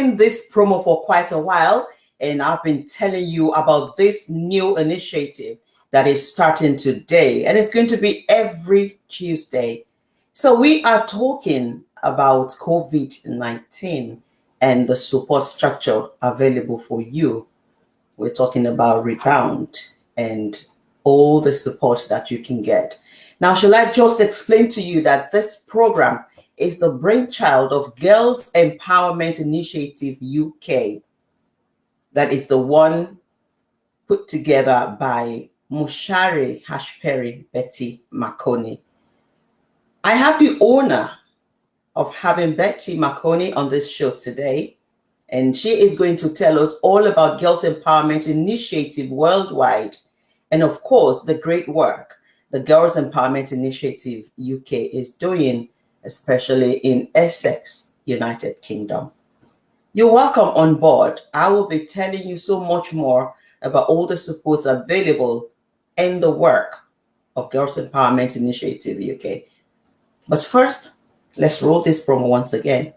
doing this promo for quite a while, and I've been telling you about this new initiative that is starting today, and it's going to be every Tuesday. So we are talking about COVID-19 and the support structure available for you. We're talking about Rebound and all the support that you can get. Now, shall I just explain to you that this program is the brainchild of Girls Empowerment Initiative UK. That is the one put together by Muzvare Betty Makoni. I have the honor of having Betty Makoni on this show today, and she is going to tell us all about Girls Empowerment Initiative worldwide, and of course, the great work the Girls Empowerment Initiative UK is doing, especially in Essex, United Kingdom. You're welcome on board. I will be telling you so much more about all the supports available in the work of Girls Empowerment Initiative UK. But first, let's roll this promo once again.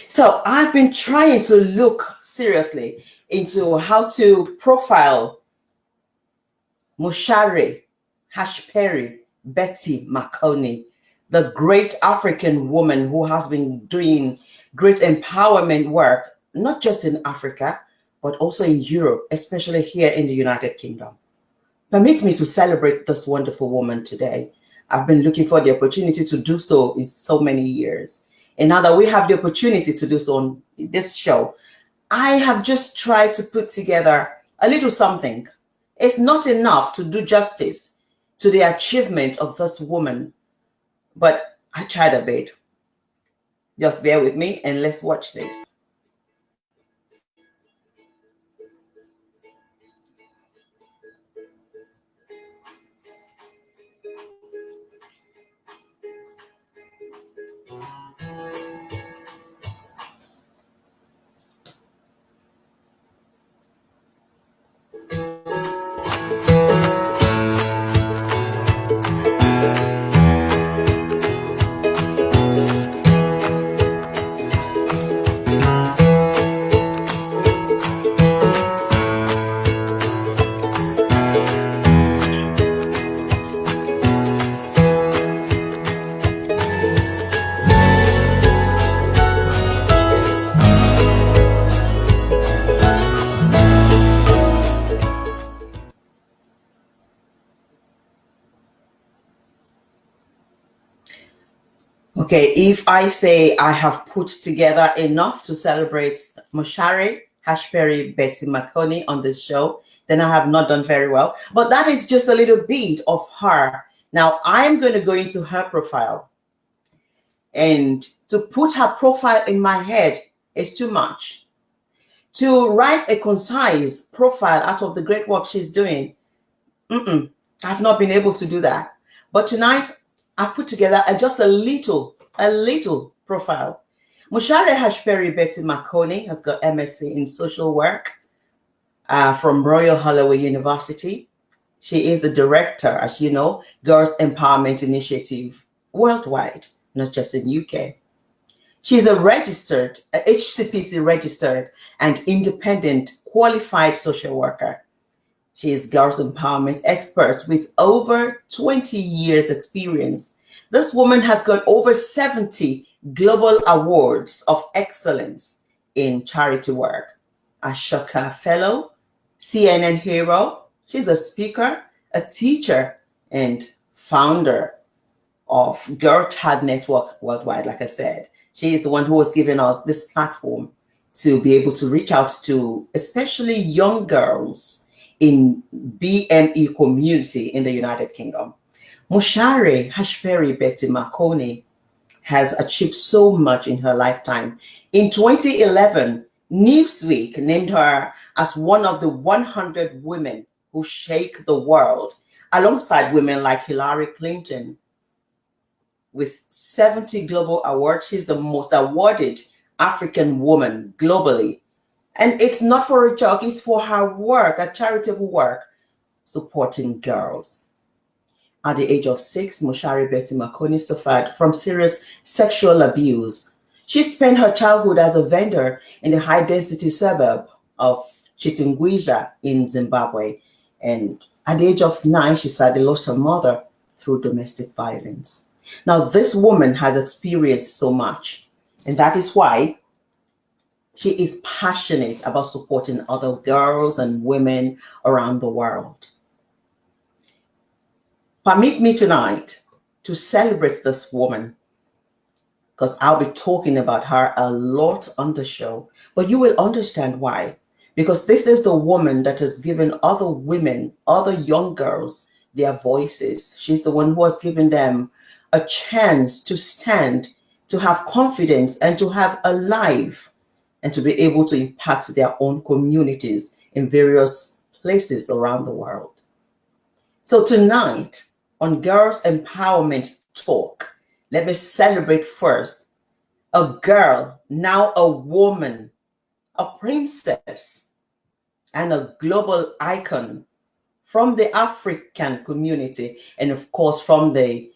So I've been trying to look seriously into how to profile Muzvare Betty Makoni, the great African woman who has been doing great empowerment work, not just in Africa, but also in Europe, especially here in the United Kingdom. Permit me to celebrate this wonderful woman today. I've been looking for the opportunity to do so in so many years. And now that we have the opportunity to do so on this show, I have just tried to put together a little something. It's not enough to do justice to the achievement of this woman, but I tried a bit. Just bear with me and let's watch this. Okay, if I say I have put together enough to celebrate Muzvare Betty Makoni on this show, then I have not done very well. But that is just a little bit of her. Now I'm going to go into her profile. And to put her profile in my head is too much. To write a concise profile out of the great work she's doing, I've not been able to do that. But tonight, I've put together just a little profile. Muzvare Betty Makoni has got MSc in social work from Royal Holloway University. She is the director, as you know, Girls Empowerment Initiative worldwide, not just in UK. She's a registered, HCPC registered and independent qualified social worker. She is Girls Empowerment expert with over 20 years experience. This woman has got over 70 global awards of excellence in charity work. Ashoka Fellow, CNN Hero. She's a speaker, a teacher, and founder of Girl Child Network Worldwide. Like I said, she is the one who has given us this platform to be able to reach out to especially young girls in BME community in the United Kingdom. Muzvare Betty Makoni has achieved so much in her lifetime. In 2011, Newsweek named her as one of the 100 women who shake the world, alongside women like Hillary Clinton. With 70 global awards, she's the most awarded African woman globally. And it's not for a joke, it's for her work, a charitable work, supporting girls. At the age of 6, Muzvare Betty Makoni suffered from serious sexual abuse. She spent her childhood as a vendor in the high-density suburb of Chitingwija in Zimbabwe. And at the age of 9, she sadly lost her mother through domestic violence. Now, this woman has experienced so much, and that is why she is passionate about supporting other girls and women around the world. Permit me tonight to celebrate this woman, because I'll be talking about her a lot on the show, but you will understand why. Because this is the woman that has given other women, other young girls, their voices. She's the one who has given them a chance to stand, to have confidence, and to have a life, and to be able to impact their own communities in various places around the world. So tonight, on Girls Empowerment Talk, let me celebrate first a girl, now a woman, a princess, and a global icon from the African community, and of course from the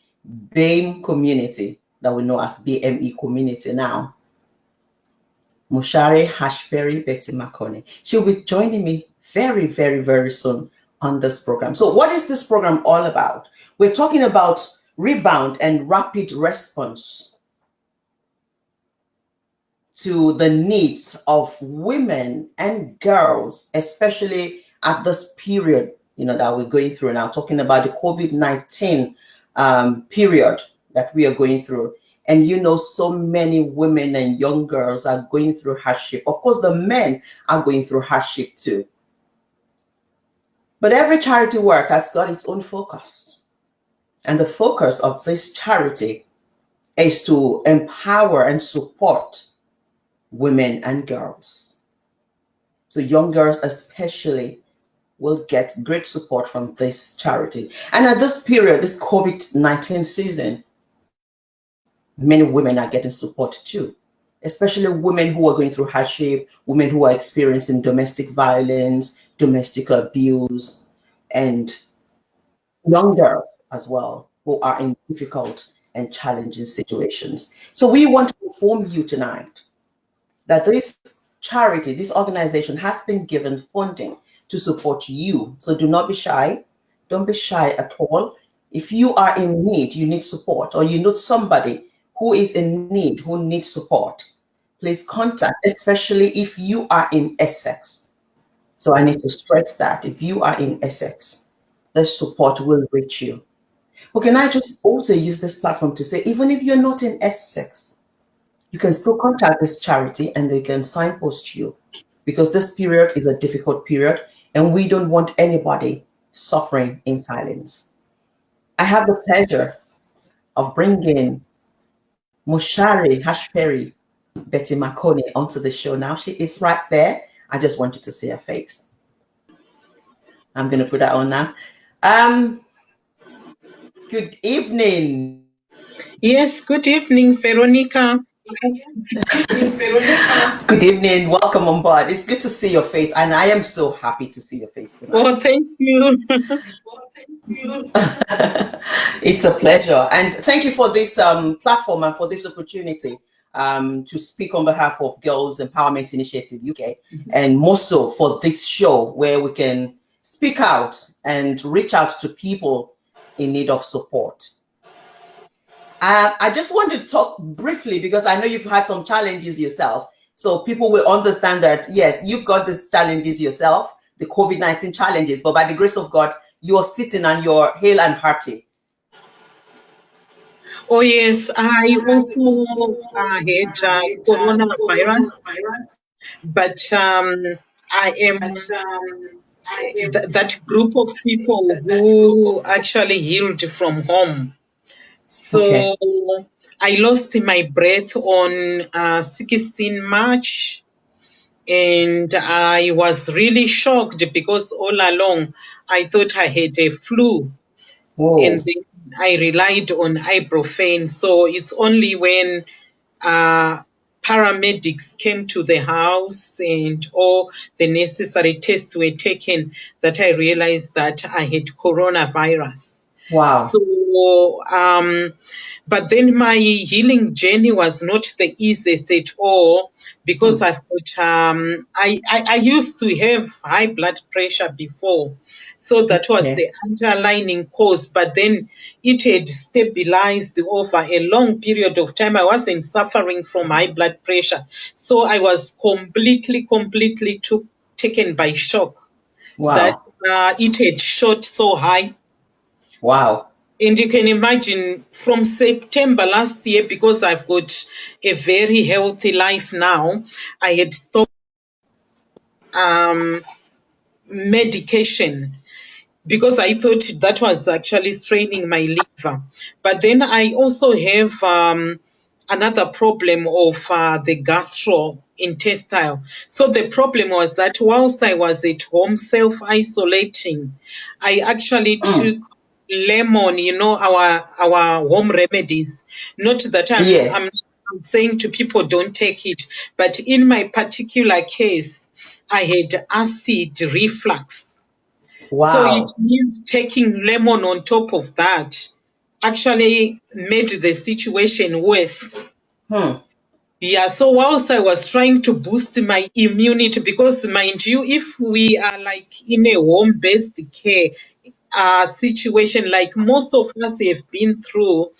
BAME community that we know as BME community now. Muzvare Betty Makoni. She'll be joining me very, very, very soon on this program. So what is this program all about? We're talking about rebound and rapid response to the needs of women and girls, especially at this period, that we're going through now, talking about the COVID-19 period that we are going through. And so many women and young girls are going through hardship. Of course, the men are going through hardship too. But every charity work has got its own focus. And the focus of this charity is to empower and support women and girls. So young girls especially will get great support from this charity. And at this period, this COVID-19 season, many women are getting support too, especially women who are going through hardship, women who are experiencing domestic violence, domestic abuse, and young girls as well who are in difficult and challenging situations. So we want to inform you tonight that this charity, this organization has been given funding to support you. So do not be shy. Don't be shy at all. If you are in need, you need support, or you know somebody who is in need, who needs support, please contact, especially if you are in Essex. So I need to stress that if you are in Essex, the support will reach you. But can I just also use this platform to say, even if you're not in Essex, you can still contact this charity and they can signpost you, because this period is a difficult period and we don't want anybody suffering in silence. I have the pleasure of bringing Muzvare Betty Makoni onto the show now. She is right there. I just wanted to see her face. I'm going to put that on now. Good evening. Yes, good evening, Veronica. Good evening. Welcome on board. It's good to see your face, and I am so happy to see your face tonight. Oh, thank you. It's a pleasure, and thank you for this platform and for this opportunity to speak on behalf of Girls Empowerment Initiative UK, and more so for this show where we can speak out and reach out to people in need of support. I just want to talk briefly, because I know you've had some challenges yourself, so people will understand that, yes, you've got these challenges yourself, the COVID-19 challenges, but by the grace of God, you're sitting and you're hale and hearty. Oh, yes, I also had coronavirus, but I am that group of people who actually healed from home. Okay. So I lost my breath on 16 March, and I was really shocked because all along I thought I had a flu, and Whoa. then I relied on ibuprofen. So it's only when uh, paramedics came to the house and all the necessary tests were taken that I realized that I had coronavirus. Wow. So, but then my healing journey was not the easiest at all because Hmm. I've got, I used to have high blood pressure before. So that was Okay. the underlying cause, but then it had stabilized over a long period of time. I wasn't suffering from high blood pressure. So I was completely taken by shock that Wow. it had shot so high. Wow. And you can imagine from September last year, because I've got a very healthy life now, I had stopped um, medication because I thought that was actually straining my liver. But then I also have another problem of the gastrointestinal. So the problem was that whilst I was at home self isolating, I actually Mm. took lemon, our home remedies. Not that Yes. I'm saying to people don't take it, but in my particular case, I had acid reflux. So it Wow. means taking lemon on top of that actually made the situation worse. Hmm. Yeah, so whilst I was trying to boost my immunity, because mind you, if we are like in a home based care situation, like most of us have been through,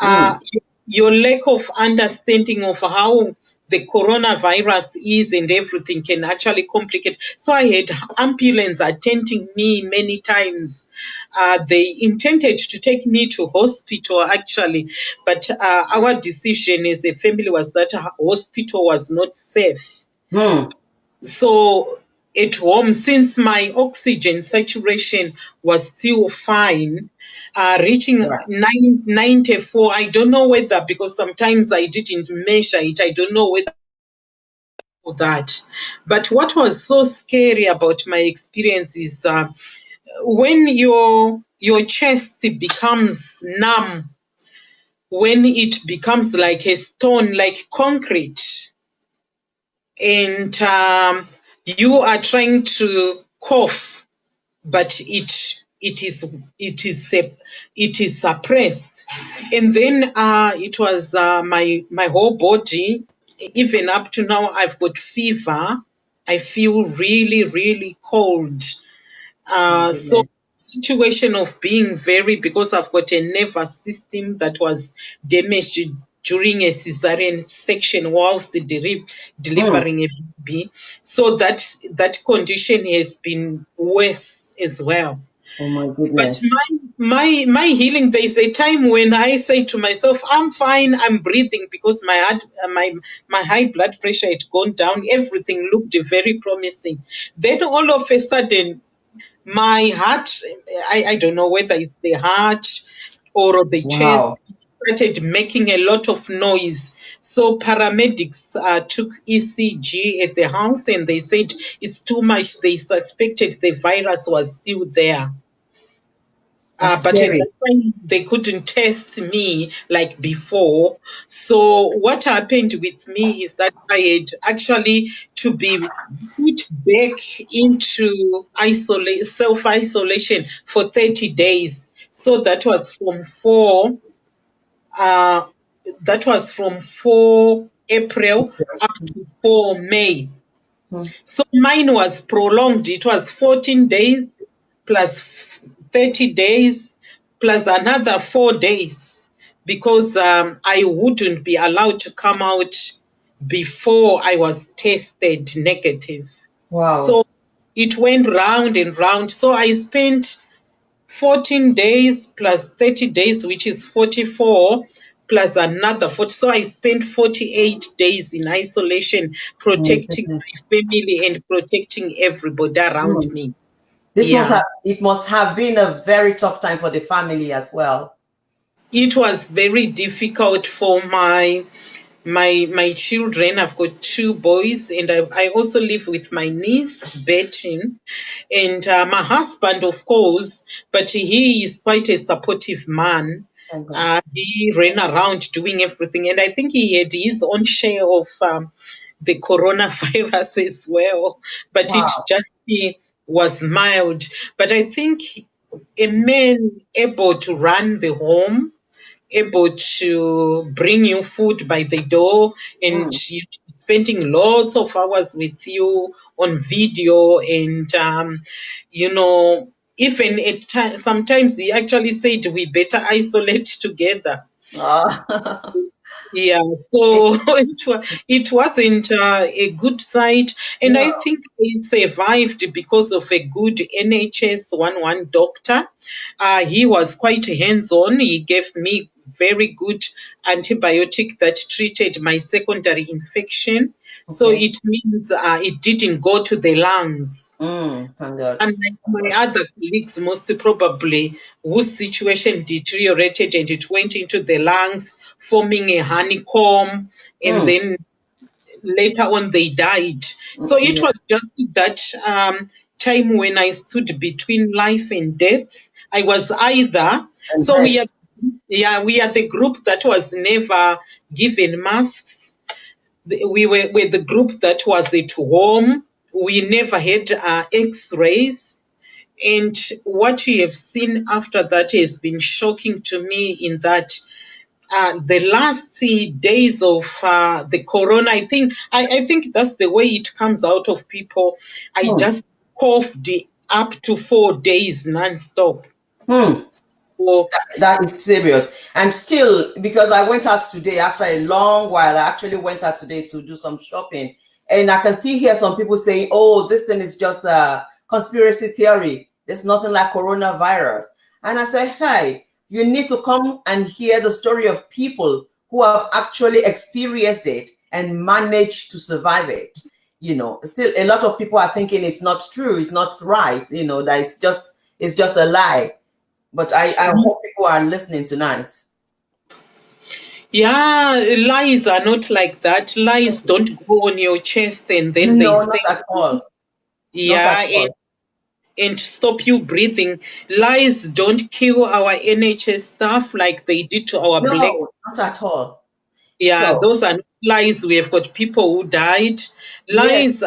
uh, Mm. your lack of understanding of how the coronavirus is and everything can actually complicate. So I had ambulance attending me many times. They intended to take me to hospital actually, but our decision as a family was that hospital was not safe. Hmm. So at home, since my oxygen saturation was still fine, reaching Right. 94, I don't know whether, because sometimes I didn't measure it, I don't know whether that. But what was so scary about my experience is when your chest becomes numb, when it becomes like a stone, like concrete, and you are trying to cough, but it is suppressed, and then it was my whole body. Even up to now, I've got fever. I feel really cold. My So goodness. situation of being very, because I've got a nervous system that was damaged during a cesarean section whilst Hmm. delivering a baby. So that condition has been worse as well. Oh my But goodness. my healing, there is a time when I say to myself, I'm fine, I'm breathing, because my high blood pressure had gone down. Everything looked very promising. Then all of a sudden, my heart, I don't know whether it's the heart or the chest, Wow. started making a lot of noise. So paramedics took ECG at the house, and they said it's too much. They suspected the virus was still there. That's But at scary. that time, they couldn't test me like before. So what happened with me is that I had actually to be put back into self isolation for 30 days. So uh, that was from 4 April up to 4 May. Hmm. So mine was prolonged. It was 14 days plus 30 days plus another 4 days, because I wouldn't be allowed to come out before I was tested negative. Wow. So it went round and round. So I spent 14 days plus 30 days, which is 44, plus another 40. So I spent 48 days in isolation, Oh, protecting goodness. my family and protecting everybody around Hmm. me. This must Yeah. have it must have been a very tough time for the family as well. It was very difficult for my children. I've got two boys, and I also live with my niece Betty, and my husband, of course, but he is quite a supportive man. Thank God. He ran around doing everything, and I think he had his own share of the coronavirus as well, but it Wow. just was mild. But I think a man able to run the home, able to bring you food by the door, and Hmm. spending lots of hours with you on video, and you know even at sometimes he actually said we better isolate together. Ah. Yeah, It- so it wasn't a good sight, and I no. think he survived because of a good NHS 1-1 doctor. He was quite hands-on. He gave me very good antibiotic that treated my secondary infection, so Okay. it means it didn't go to the lungs. Thank God. Unlike my other colleagues, most probably, whose situation deteriorated and it went into the lungs, forming a honeycomb, and Mm. then later on they died. So it Yeah. was just that time when I stood between life and death. I was either, And so we that. are, yeah, we are the group that was never given masks. We were the group that was at home. We never had X-rays, and what you have seen after that has been shocking to me, in that the last days of the corona, I think that's the way it comes out of people. I Hmm. just coughed up to 4 days non-stop. Hmm. So, That is serious. And still, because I went out today after a long while, I actually went out today to do some shopping. And I can see here some people saying, oh, this thing is just a conspiracy theory. There's nothing like coronavirus. And I say, hey, you need to come and hear the story of people who have actually experienced it and managed to survive it. Still a lot of people are thinking it's not true, it's not right, that it's just a lie. But I hope people are listening tonight. yeah, lies are not like that. Lies don't go on your chest and then they No, not stay. at all. Not at Yeah, all. and stop you breathing. Lies don't kill our NHS staff like they did to our black. No, not at all. Yeah, So, those are not lies. We have got people who died. yes, Lies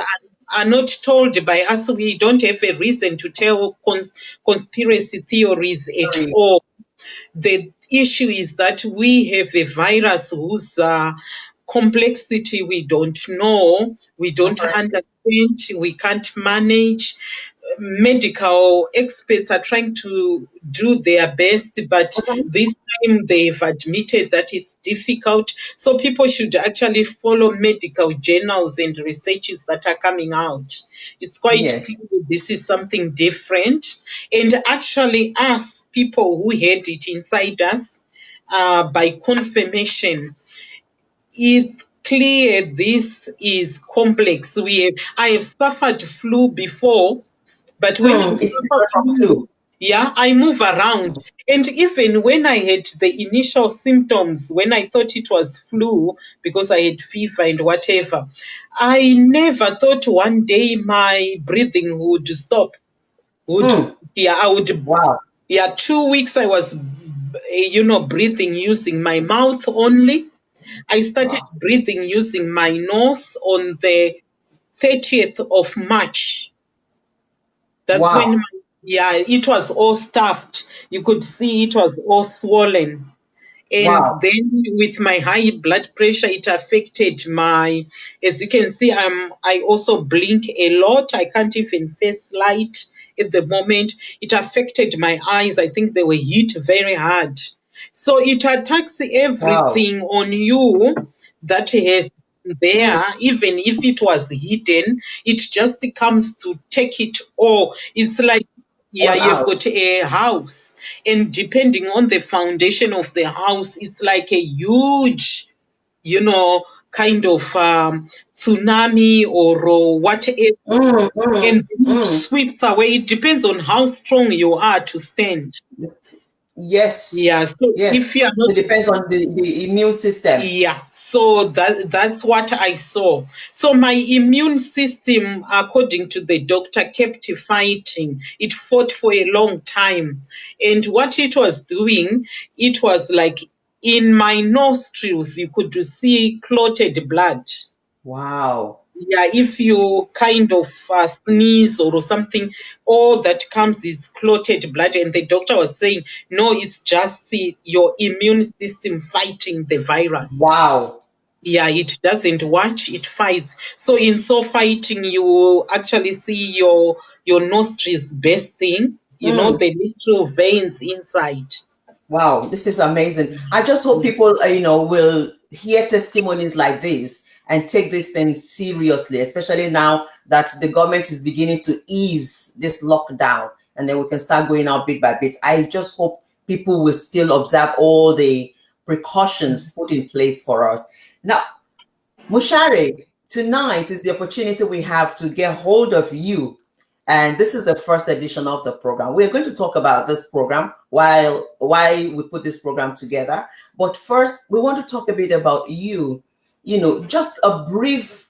are not told by us. We don't have a reason to tell conspiracy theories at sorry. all. The issue is that we have a virus whose complexity we don't know, we don't Okay. understand, we can't manage. Medical experts are trying to do their best, but Okay. this time they've admitted that it's difficult. So people should actually follow medical journals and researches that are coming out. It's quite Yes. clear this is something different. And actually, us people who had it inside us, by confirmation, it's clear this is complex. I have suffered flu before, but when you It's suffer different from flu, flu. yeah, I move around. And even when I had the initial symptoms, when I thought it was flu because I had fever and whatever, I never thought one day my breathing would stop. Would Hmm. Yeah, I would. Wow. Yeah, 2 weeks I was, breathing using my mouth only. I started Wow. breathing using my nose on the 30th of March. That's Wow. when, yeah, it was all stuffed. You could see it was all swollen. And Wow. then with my high blood pressure, it affected my, as you can see, I also blink a lot. I can't even face light at the moment. It affected my eyes. I think they were hit very hard. So it attacks Wow. everything on you that has Hmm. there, even if it was hidden, it just comes to take it all. It's like, Yeah, all you've out. got a house, and depending on the foundation of the house, it's like a huge, kind of tsunami or whatever, Mm, mm, and then it mm. sweeps away. It depends on how strong you are to stand. Yes, Yeah, so if yes. you are not, It depends on the immune system. yeah, so that's what I saw. So my immune system, according to the doctor, kept fighting. It fought for a long time. And what it was doing, it was like in my nostrils, you could see clotted blood. Wow. Yeah, if you kind of sneeze or something, all that comes is clotted blood. And the doctor was saying, no, it's just your immune system fighting the virus. Wow. Yeah, it doesn't watch, it fights. So in so fighting, you will actually see your nostrils bursting, Mm. the little veins inside. Wow, this is amazing. I just hope Yeah. people, will hear testimonies like this and take this thing seriously, especially now that the government is beginning to ease this lockdown and then we can start going out bit by bit. I just hope people will still observe all the precautions put in place for us. Now, Mushari, tonight is the opportunity we have to get hold of you. And this is the first edition of the program. We're going to talk about this program while why we put this program together. But first, we want to talk a bit about you. Just a brief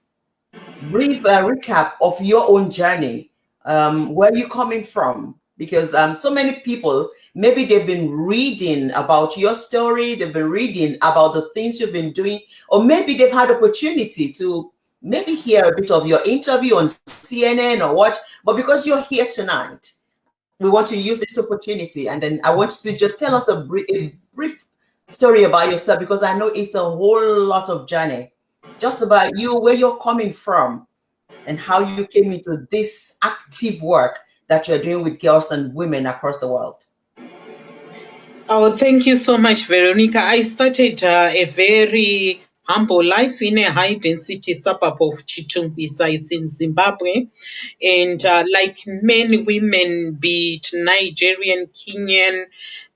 recap of your own journey. Where you coming from? Because so many people, maybe they've been reading about your story, they've been reading about the things you've been doing, or maybe they've had opportunity to maybe hear a bit of your interview on CNN or what. But because you're here tonight, we want to use this opportunity, and then I want you to just tell us a brief story about yourself, because I know it's a whole lot of journey, just about you, where you're coming from, and how you came into this active work that you're doing with girls and women across the world. Oh, thank you so much, Veronica. I started a very humble life in a high density suburb of Chitumbisa. It's in Zimbabwe. And like many women, be it Nigerian, Kenyan,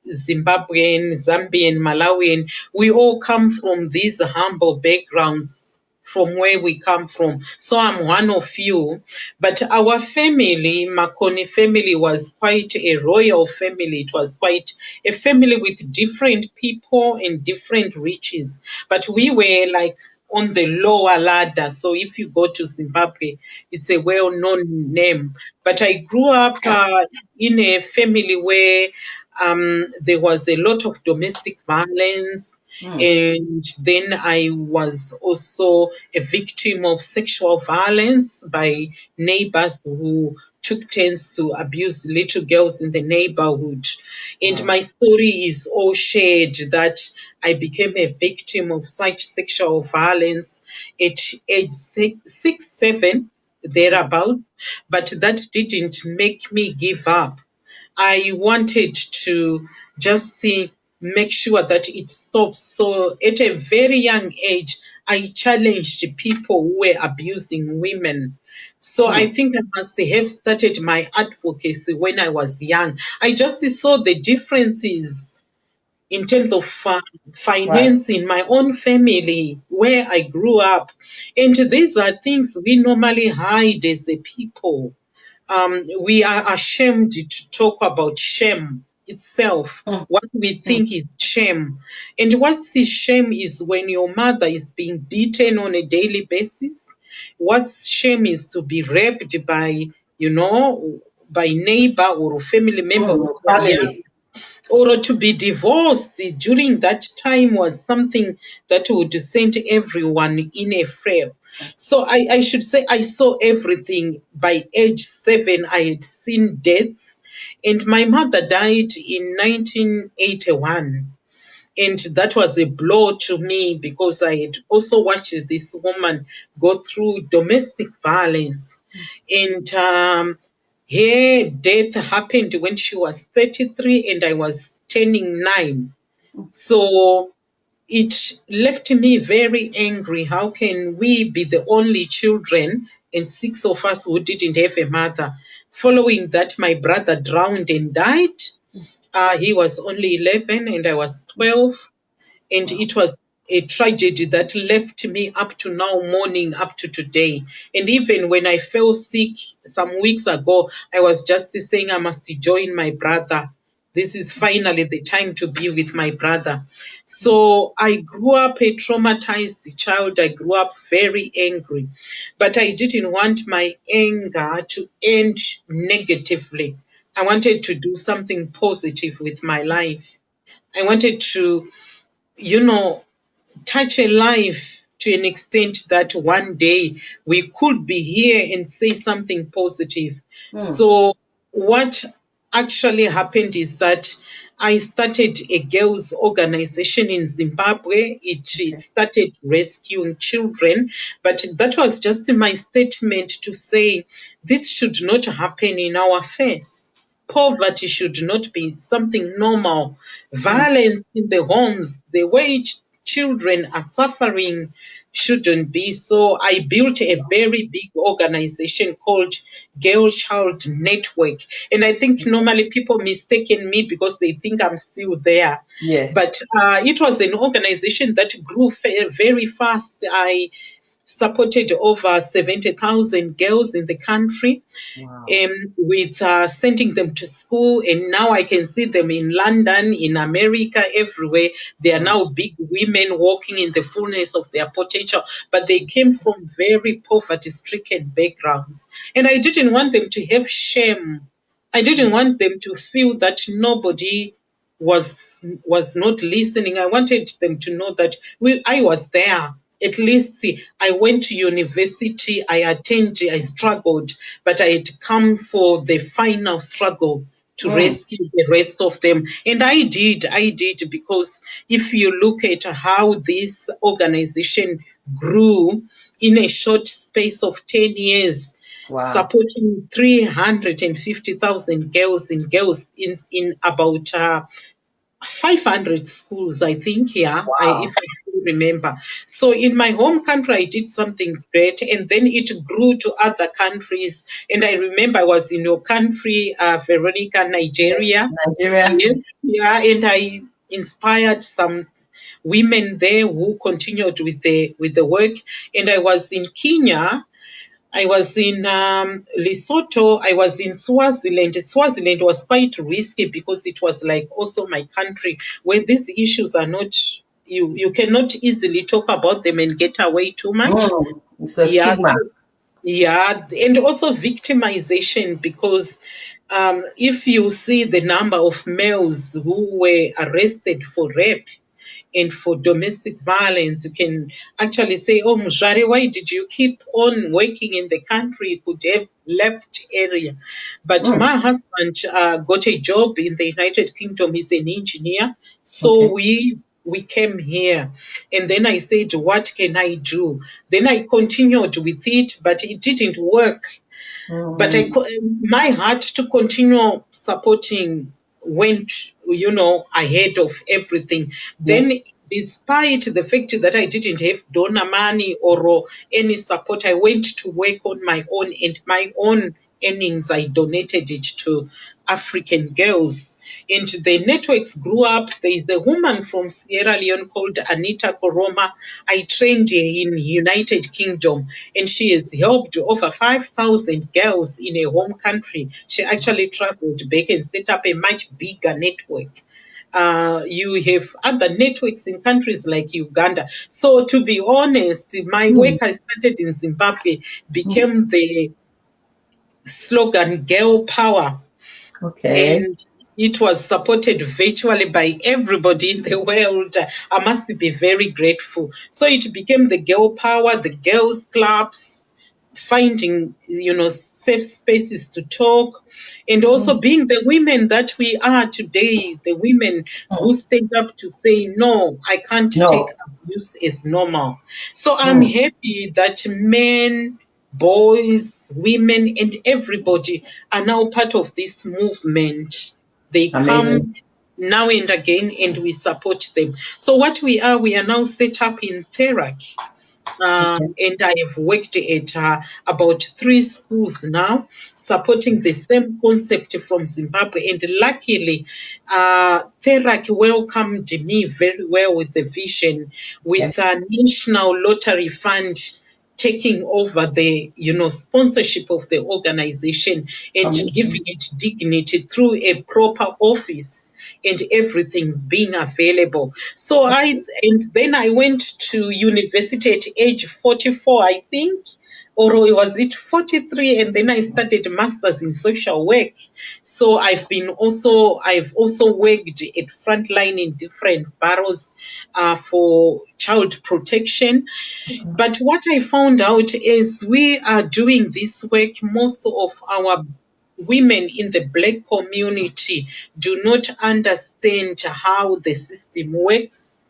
Zimbabwean, Zambian, Malawian, we all come from these humble backgrounds from where we come from. So I'm one of you. But our family, Makoni family, was quite a royal family. It was quite a family with different people and different riches. But we were like on the lower ladder. So if you go to Zimbabwe, it's a well known name. But I grew up in a family where there was a lot of domestic violence, Hmm. and then I was also a victim of sexual violence by neighbors who took turns to abuse little girls in the neighborhood. And Wow. my story is all shared that I became a victim of such sexual violence at age 6, 7, thereabouts, but that didn't make me give up. I wanted to just see, make sure that it stops. So at a very young age, I challenged people who were abusing women. So I Hmm. think I must have started my advocacy when I was young. I just saw the differences in terms of Right. finance in my own family where I grew up. And these are things we normally hide as a people. We are ashamed to talk about shame itself, Hmm. what we Hmm. think is shame. And what's shame is when your mother is being beaten on a daily basis. What's shame is to be raped by, by neighbor or a family member Hmm. when you are young, Family. or to be divorced during that time was something that would send everyone in a frail. So I should say I saw everything by age 7. I had seen deaths, and my mother died in 1981. And that was a blow to me because I had also watched this woman go through domestic violence. And her death happened when she was 33 and I was turning 9. So it left me very angry. How can we be the only children and 6 of us who didn't have a mother? Following that, my brother drowned and died. He was only 11 and I was 12. And Wow. it was a tragedy that left me up to now mourning up to today. And even when I fell sick some weeks ago, I was just saying I must join my brother. This is finally the time to be with my brother. So I grew up a traumatized child. I grew up very angry, but I didn't want my anger to end negatively. I wanted to do something positive with my life. I wanted to, you know, touch a life to an extent that one day we could be here and say something positive. Mm. So, what actually happened is that I started a girls' organization in Zimbabwe. It Okay. started rescuing children, but that was just my statement to say this should not happen in our face. Poverty should not be something normal. Mm. Violence in the homes, the way children are suffering shouldn't be. So I built a very big organization called Girl Child Network. And I think normally people mistaken me because they think I'm still there. Yes. But it was an organization that grew very fast. I supported over 70,000 girls in the country, Wow. with sending them to school. And now I can see them in London, in America, everywhere. They are Wow. now big women walking in the fullness of their potential, but they came from very poverty stricken backgrounds. And I didn't want them to have shame. I didn't want them to feel that nobody was not listening. I wanted them to know that I was there. At least, see, I went to university, I attended, I struggled, but I had come for the final struggle to Mm. rescue the rest of them. And I did, because if you look at how this organization grew in a short space of 10 years, Wow. supporting 350,000 girls in about 500 schools, I think, yeah, if Wow. I still remember. So in my home country, I did something great, and then it grew to other countries. And I remember I was in your country, Veronica, Yes. Nigeria. Nigeria. Yes, yeah, and I inspired some women there who continued with the work. And I was in Kenya. I was in Lesotho. I was in Swaziland. Swaziland was quite risky because it was like also my country where these issues are not, you cannot easily talk about them and get away too much. Mm. It's a Yeah, stigma. yeah, and also victimization, because if you see the number of males who were arrested for rape and for domestic violence, you can actually say, oh, Muzvare, why did you keep on working in the country? You could have left area. But Mm. my husband got a job in the United Kingdom. He's an engineer. So Okay. we came here. And then I said, what can I do? Then I continued with it, but it didn't work. But Mm. my heart to continue supporting went, ahead of everything. Yeah. Then, despite the fact that I didn't have donor money or any support, I went to work on my own, and my own earnings I donated it to African girls. And the networks grew up. There is a woman from Sierra Leone called Anita Koroma. I trained her in United Kingdom, and she has helped over 5,000 girls in a home country. She actually traveled back and set up a much bigger network. You have other networks in countries like Uganda. So, to be honest, my work Mm. I started in Zimbabwe Mm. became the slogan Girl Power, Okay. and it was supported virtually by everybody in the world. I must be very grateful. So it became the girl power, the girls' clubs, finding safe spaces to talk, and Mm. also being the women that we are today, the women who Mm. stand up to say no, I can't take No. abuse as normal. So I'm Mm. happy that men, boys, women, and everybody are now part of this movement. They come Amazing. now and again, and we support them. So what we are now set up in Terak. Okay. And I have worked at about 3 schools now, supporting the same concept from Zimbabwe. And luckily, Terak welcomed me very well with the vision, Okay. with a National Lottery Fund taking over the sponsorship of the organization and giving Amazing. it dignity through a proper office and everything being available. So and then I went to university at age 44, I think, or was it 43, and then I started masters in social work. So I've also worked at frontline in different boroughs for child protection. But what I found out is we are doing this work, most of our women in the Black community do not understand how the system works.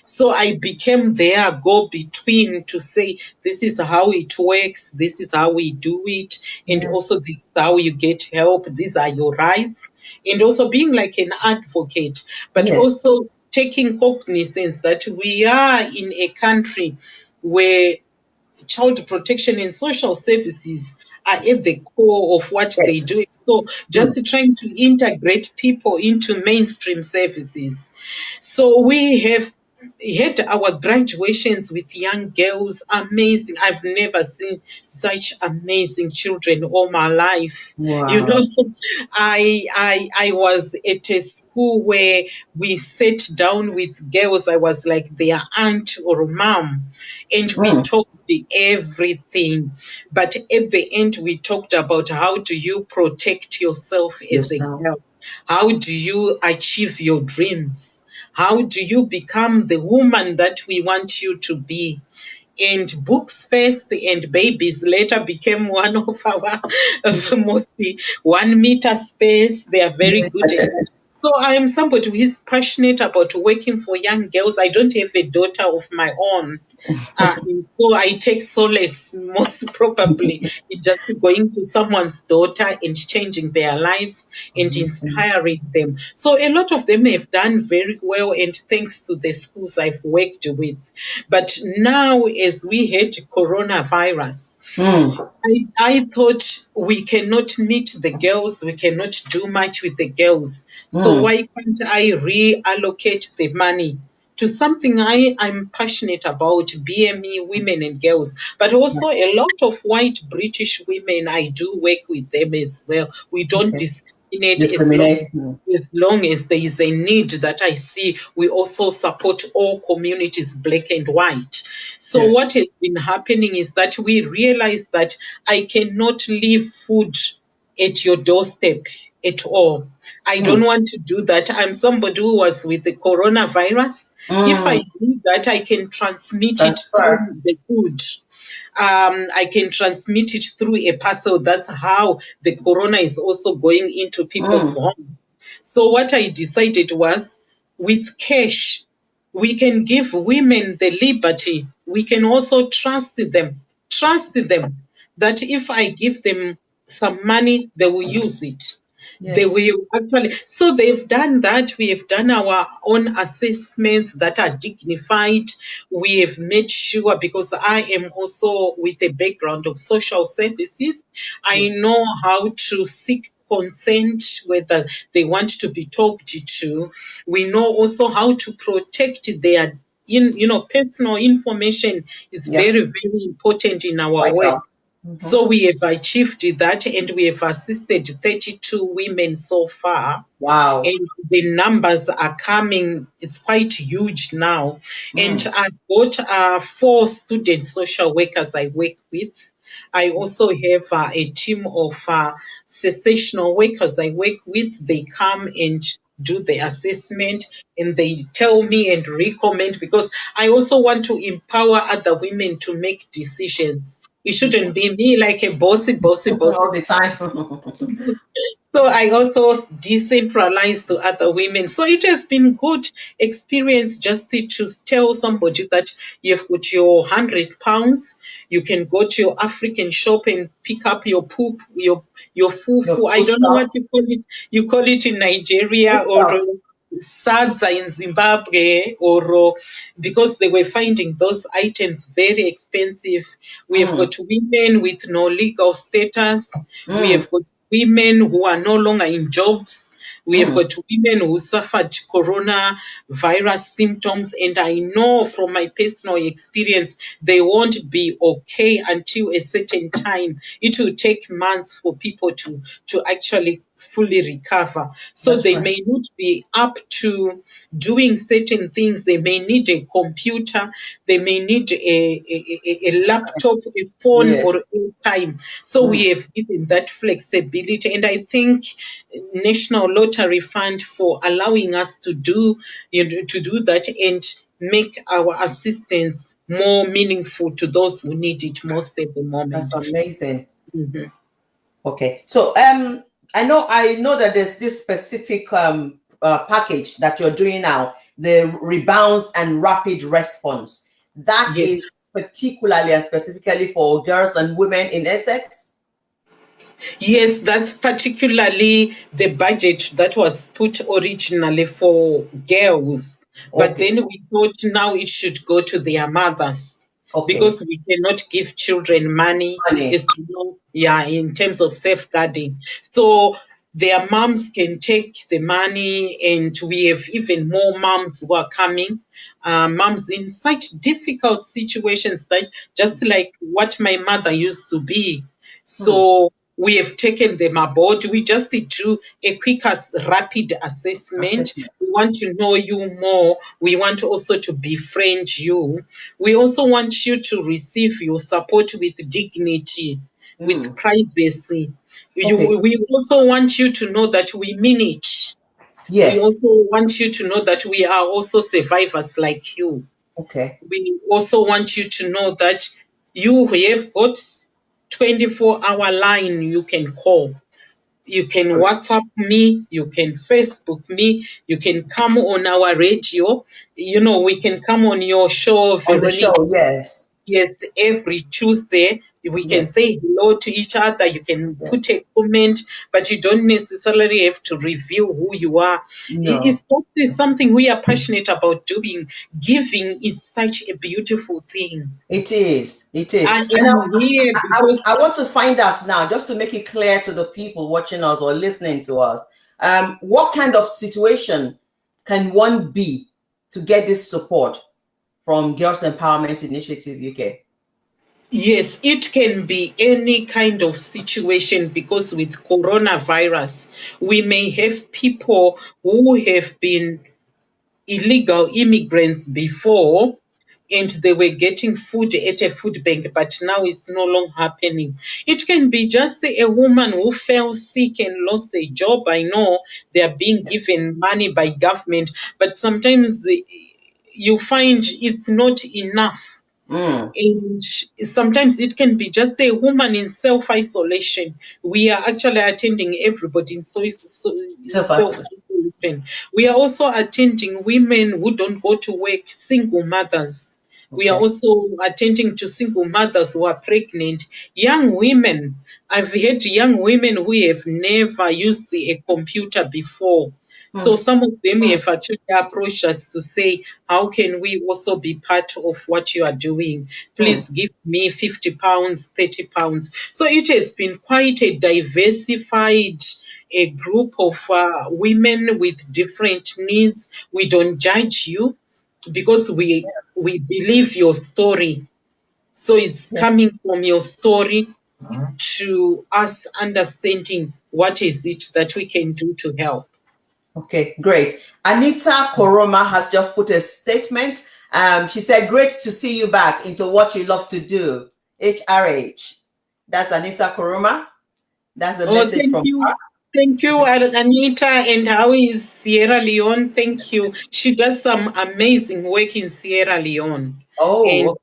So I became their go between to say, this is how it works, this is how we do it, and Yes. also this is how you get help, these are your rights, and also being like an advocate, but Yes. also taking cognizance that we are in a country where child protection and social services are at the core of what they Yes. do. So Mm. just trying to integrate people into mainstream services. So we have had our graduations with young girls. Amazing. I've never seen such amazing children all my life. You Wow. know, I was at a school where we sat down with girls. I was like their aunt or mom, and we Mm. talked everything. But at the end, we talked about how do you protect yourself as a Yourself. girl? How do you achieve your dreams? How do you become the woman that we want you to be? And books first and babies later became one of our mostly 1 meter space. They are very good at that. So I am somebody who is passionate about working for young girls. I don't have a daughter of my own. So I take solace most probably in just going to someone's daughter and changing their lives and Amazing. inspiring them. So a lot of them have done very well, and thanks to the schools I've worked with. But now, as we had coronavirus, Mm. I thought we cannot meet the girls, we cannot do much with the girls. So Mm. why can't I reallocate the money to something I'm passionate about, BME, women and girls, but also a lot of white British women. I do work with them as well. We don't Okay. discriminate Discriminate. Mm. as long as there is a need that I see. We also support all communities, black and white. So Yes. what has been happening is that we realize that I cannot leave food at your doorstep at all. I don't Mm. want to do that. I'm somebody who was with the coronavirus. If I Mm. do that, I can transmit it through Transfer. the food. I can transmit it through a parcel. That's how the corona is also going into people's Mm. home. So what I decided was, with cash, we can give women the liberty. We can also trust them that if I give them some money, they will use it. They Yes. will actually, so they've done that. We have done our own assessments that are dignified. We have made sure, because I am also with a background of social services, I Yes. know how to seek consent, whether they want to be talked to. We know also how to protect their personal information is Yeah. very, very important in our work. Vital. Mm-hmm. So we have achieved that, and we have assisted 32 women so far. Wow. And the numbers are coming, it's quite huge now. And Mm. I've got 4 student social workers I work with. I also have a team of cessational workers I work with. They come and do the assessment, and they tell me and recommend, because I also want to empower other women to make decisions. It shouldn't be me like a bossy. All the time. So I also decentralized to other women. So it has been good experience just to tell somebody that you've got your £100, you can go to your African shop and pick up your poop, your Your fufu. I food don't know what stuff. you call it. You call it in Food Nigeria, or stuff. sadza in Zimbabwe, or because they were finding those items very expensive. We have Mm, got women with no legal status. We mm, have got women who are no longer in jobs. We have mm. got women who suffered coronavirus symptoms, and I know from my personal experience they won't be okay until a certain time. It will take months for people to actually fully recover. So That's they right. may not be up to doing certain things. They may need a computer, they may need a laptop, a phone, Yes. or time. So Mm. we have given that flexibility. And I think National Lottery Fund for allowing us to do, to do that and make our assistance more meaningful to those who need it most at the That's moment. amazing. Mhm. Okay. So I know that there's this specific package that you're doing now, the rebounds and rapid response. That Yes. is particularly and specifically for girls and women in Essex. Yes, that's particularly the budget that was put originally for girls. But Okay. then we thought now it should go to their mothers Okay. because we cannot give children money, Money. as you know, yeah, in terms of safeguarding. So their moms can take the money, and we have even more moms who are coming, moms in such difficult situations that just like what my mother used to be. Hmm. So we have taken them aboard. We just do a quick rapid assessment. Assessment. We want to know you more. We want also to befriend you. We also want you to receive your support with dignity, with Hmm. privacy. Okay. We also want you to know that we mean it. We Yes. also want you to know that we are also survivors like you. Okay. We also want you to know that you have got 24-hour line you can call. You can Good. WhatsApp me, you can Facebook me, you can come on our radio. We can come on your show, On the show, Veronique. yes. Yes, every Tuesday we can Yes. say hello to each other. You can Yes. put a comment, but you don't necessarily have to reveal who you are. No. It's just something we are passionate about doing. Giving is such a beautiful thing. It is. It is. I And am here because I want to find out now, just to make it clear to the people watching us or listening to us, what kind of situation can one be to get this support from Girls Empowerment Initiative UK? yes, it can be any kind of situation because with coronavirus, we may have people who have been illegal immigrants before and they were getting food at a food bank, but now it's no longer happening. It can be just a woman who fell sick and lost a job. I know they are being given money by government, but sometimes you find it's not enough. Mm. And sometimes it can be just a woman in self isolation. We are actually attending everybody in So self fast. isolation. We are also attending women who don't go to work, single mothers. We are Okay. also attending to single mothers who are pregnant, young women. I've had young women who have never used a computer before. So Mm. some of them have actually approached us to say, how can we also be part of what you are doing? Mm. Please give me £50, £30. So it has been quite a diversified a group of women with different needs. We don't judge you because we believe your story. So it's Yeah. coming from your story to us understanding what is it that we can do to help. Okay, great. Anita Koroma has just put a statement. She said, great to see you back into what you love to do. HRH. That's Anita Koroma. That's a Oh, message thank from her. you. Thank you, Anita. And how is Sierra Leone? Thank you. She does some amazing work in Sierra Leone. And Oh,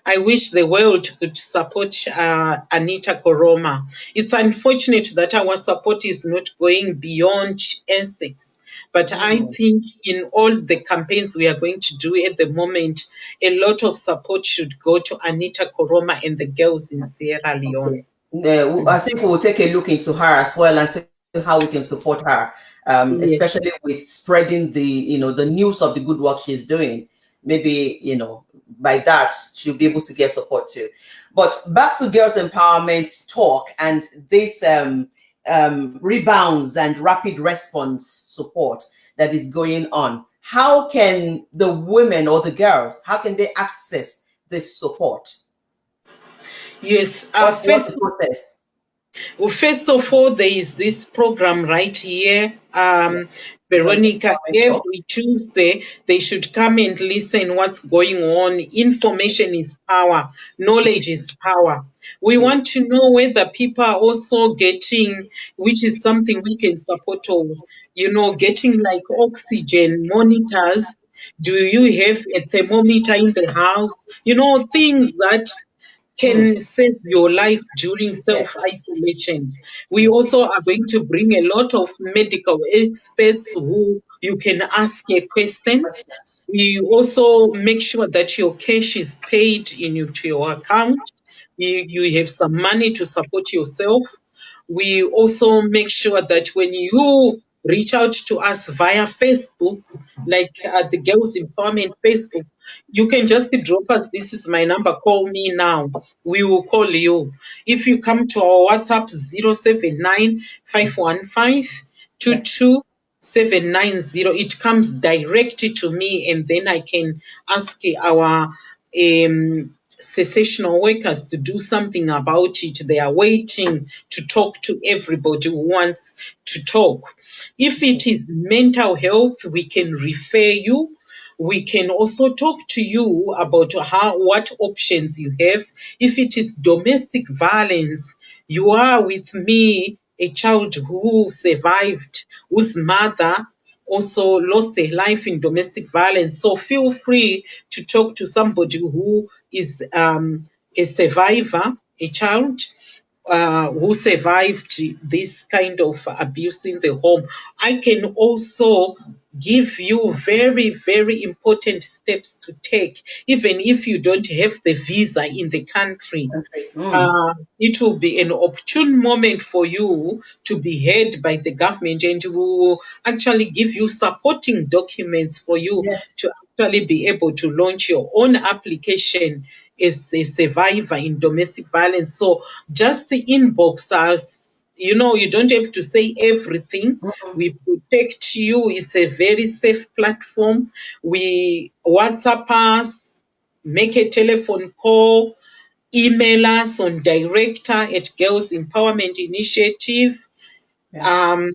I wish the world could support Anita Koroma. It's unfortunate that our support is not going beyond Essex. But I mm, think in all the campaigns we are going to do at the moment, a lot of support should go to Anita Koroma and the girls in Sierra Leone. okay. I think we will take a look into her as well and see how we can support her. Yes. especially with spreading the news of the good work she's doing. Maybe, by that, she'll be able to get support too. But back to girls empowerment talk and this rebounds and rapid response support that is going on. How can the women or the girls, how can they access this support? Yes. What's the process? Well, first of all, there is this program right here. Yeah. Girls Veronica, empowerment talk. every Tuesday, they should come and listen what's going on. Information is power. Knowledge is power. We Yeah. want to know whether people are also getting, which is something we can support of, getting like oxygen monitors. Do you have a thermometer in the house? Things that Mm. can save your life during Yes. self isolation. We also are going to bring a lot of medical experts who you can ask a question. Questions. We also make sure that your cash is paid to your account. You have some money to support yourself. We also make sure that when you reach out to us via Facebook, like the Girls Empowerment Facebook, you can just drop us, this is my number, call me now. We will call you. If you come to our WhatsApp 079 Yeah. 790, it comes directly to me, and then I can ask our cessational workers to do something about it. They are waiting to talk to everybody who wants to talk. If it is mental health, we can refer you. We can also talk to you about what options you have. If it is domestic violence, you are with me, a child who survived, whose mother also lost her life in domestic violence. So feel free to talk to somebody who is a survivor, a child who survived this kind of abuse in the home. I can also give you very, very important steps to take, even if you don't have the visa in the country. Okay. Mm. It will be an opportune moment for you to be heard by the government, and we will actually give you supporting documents for you Yes. to actually be able to launch your own application as a survivor in domestic violence. So just inbox us. You don't have to say everything. Mm. We protect you. It's a very safe platform. We WhatsApp us, make a telephone call, email us on director at Girls Empowerment Initiative Yeah. um,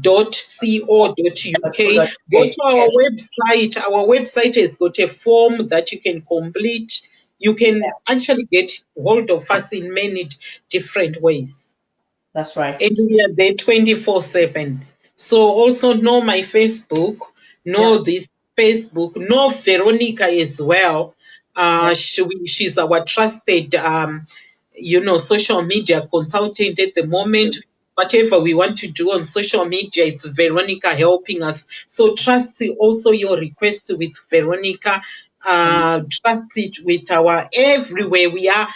.co.uk. Go Okay. to our Yes. website. Our website has got a form that you can complete. You Yeah. can actually get hold of us in many different ways. That's right. And we are there 24/7. So also know my Facebook, Yeah. know this Facebook, know Veronica as well. Yeah. She's our trusted, social media consultant at the moment. Whatever we want to do on social media, it's Veronica helping us. So trust also your request with Veronica. Trust it with our everywhere we are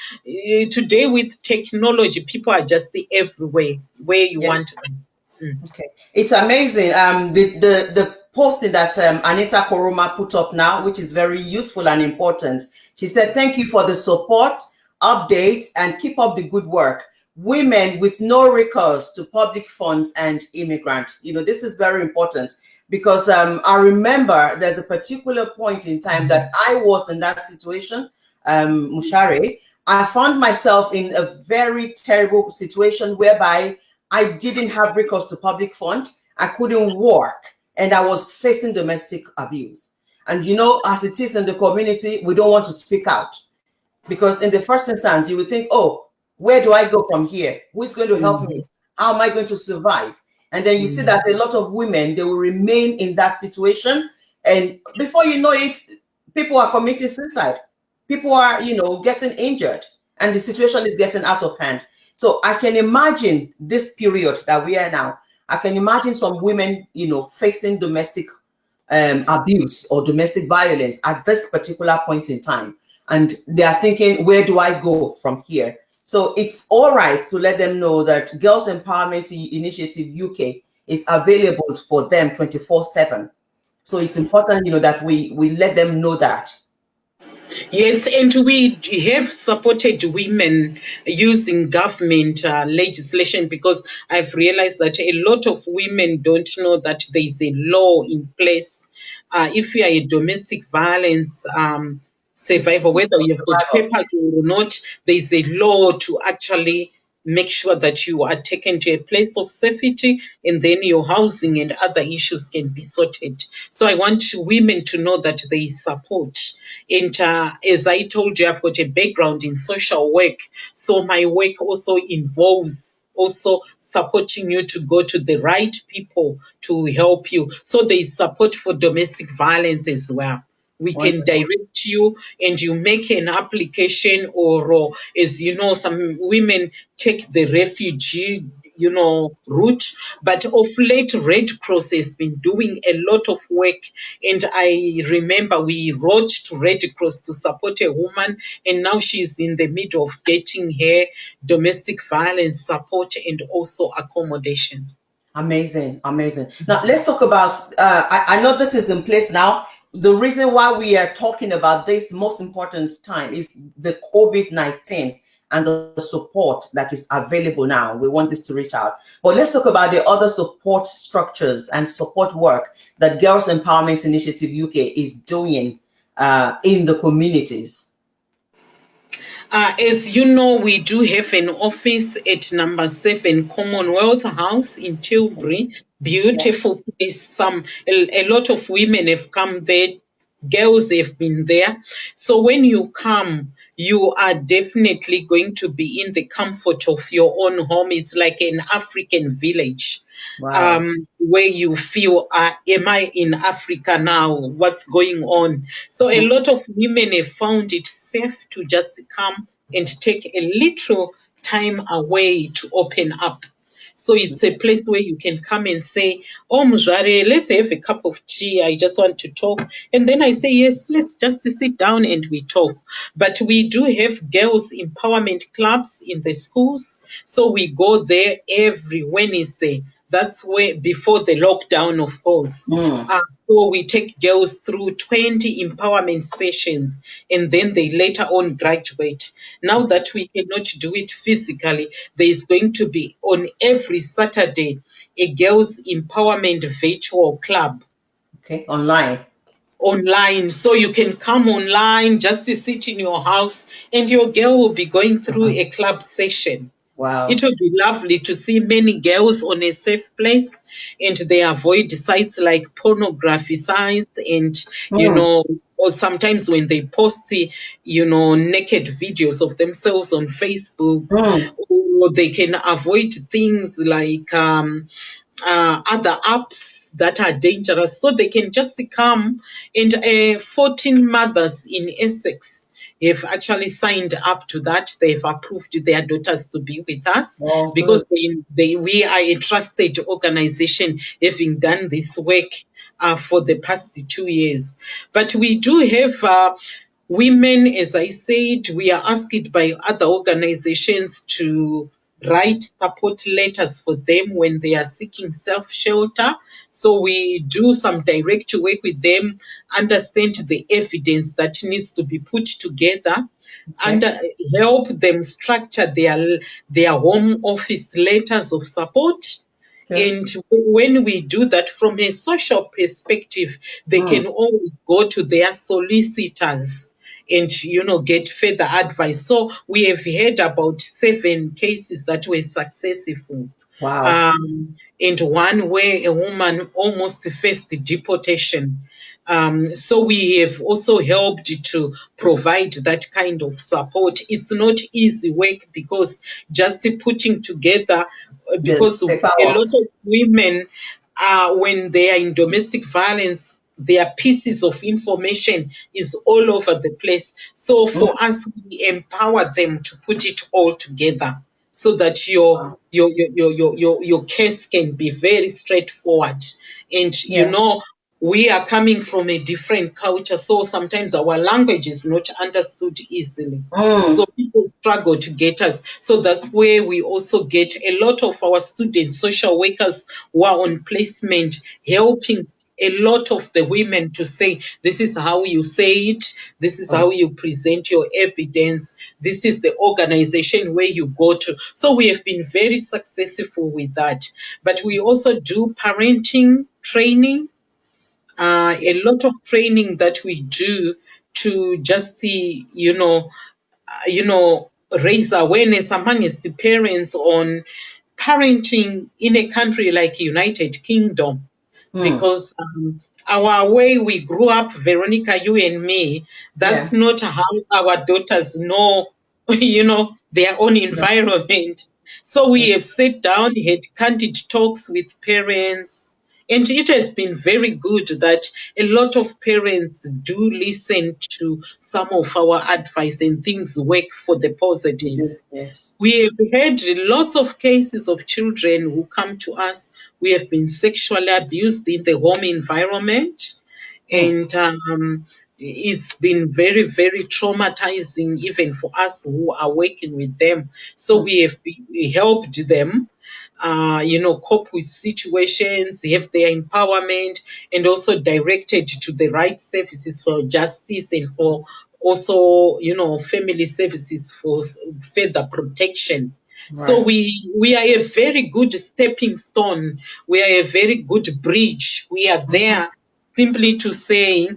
today with technology. People are just everywhere where you Yeah. want them. Mm. Okay, it's amazing. The posting that Anita Koroma put up now, which is very useful and important. She said, "Thank you for the support, updates, and keep up the good work. Women with no recourse to public funds and immigrant." This is very important because I remember there's a particular point in time that I was in that situation, Mushare. I found myself in a very terrible situation whereby I didn't have recourse to public fund. I couldn't work, and I was facing domestic abuse. And as it is in the community, we don't want to speak out because in the first instance, you would think, "Oh, where do I go from here? Who is going to help me? Mhm. How am I going to survive?" And then you see that a lot of women, they will remain in that situation, and before you know it, people are committing suicide. People are, getting injured, and the situation is getting out of hand. So I can imagine this period that we are now. I can imagine some women, facing domestic abuse or domestic violence at this particular point in time. And they are thinking, where do I go from here? So it's all right to let them know that Girls Empowerment Initiative UK is available for them 24/7. So it's important, that we let them know that. Yes, and we have supported women using government legislation, because I've realized that a lot of women don't know that there is a law in place. If you are a domestic violence survivor, Victim whether or you've got survivor. papers or not, there is a law to actually make sure that you are taken to a place of safety, and then your housing and other issues can be sorted. So I want women to know that there is support. And as I told you, I've got a background in social work. So my work also involves also supporting you to go to the right people to help you. So there is support for domestic violence as well. We can Wonderful. direct you, and you make an application, or as you know, some women take the refugee route. But of late, Red Cross has been doing a lot of work, and I remember we wrote to Red Cross to support a woman, and now she's in the middle of getting her domestic violence support and also accommodation. Amazing, amazing. Now let's talk about. I know this is in place now. The reason why we are talking about this most important time is the COVID-19 and the support that is available now. We want this to reach out. But let's talk about the other support structures and support work that Girls Empowerment Initiative UK is doing in the communities. As you know, we do have an office at number 7 Commonwealth House in Tilbury. Yeah. Beautiful place. A lot of women have come there. Girls have been there. So when you come, you are definitely going to be in the comfort of your own home. It's like an African village, Wow. where you feel, am I in Africa now? What's going on? So a Mm. lot of women have found it safe to just come and take a little time away to open up. So it's a place where you can come and say, "Oh, Muzvare, let's have a cup of tea. I just want to talk." And then I say, "Yes, let's just sit down and we talk." But we do have girls' empowerment clubs in the schools. So we go there every Wednesday. That's where, before the lockdown, of course. Mm. So we take girls through 20 empowerment sessions, and then they later on graduate. Now that we cannot do it physically, there is going to be on every Saturday a girls empowerment virtual club Okay. Online. online. So you can come online, just to sit in your house, and your girl will be going through a club session. It Wow. would be lovely to see many girls on a safe place, and they avoid sites like pornography sites, and Mm. or sometimes when they post naked videos of themselves on Facebook, Mm. or they can avoid things like other apps that are dangerous, so they can just come. And 14 mothers in Essex have actually signed up to that. They've approved their daughters to be with us, Oh, because good. we are a trusted organization, having done this work for the past 2 years. But we do have women, as I said, we are asked by other organizations to write support letters for them when they are seeking self shelter. So we do some direct work with them, understand the evidence that needs to be put together, and Okay. help them structure their home office letters of support. Good. And when we do that from a social perspective, they Mm. can always go to their solicitors and get further advice. So we have heard about 7 cases that were successful. Wow. And one where a woman almost faced deportation. So we have also helped to provide that kind of support. It's not easy work, because just putting together, The because a lot paperwork. of women, when they are in domestic violence, their pieces of information is all over the place. So Mm. for us, we empower them to put it all together, so that your case can be very straightforward. And Yeah. we are coming from a different culture, so sometimes our language is not understood easily. So Mm. people struggle to get us. So that's where we also get a lot of our students, social workers who are on placement, helping a lot of the women to say, this is how you say it, this is how Oh. you present your evidence, this is the organization where you go to. So we have been very successful with that. But we also do parenting training, a lot of training that we do to just see, you know, raise awareness amongst the parents on parenting in a country like United Kingdom, Mm. because our way we grew up, Veronica, you and me, Yeah. that's not how our daughters know, their own Yeah. environment. So we have sat down, had candid talks with parents, and it has been very good that a lot of parents do listen to some of our advice and things work for the You positive. do. Yes. We have had lots of cases of children who come to us. We have been sexually abused in the home environment. Mm. And it's been very, very traumatizing, even for us who are working with them. So we helped them, cope with situations, have their empowerment, and also directed to the right services for justice and for also, family services for further protection. So Right. we are a very good stepping stone. We are a very good bridge. We are Mhm. there simply to say,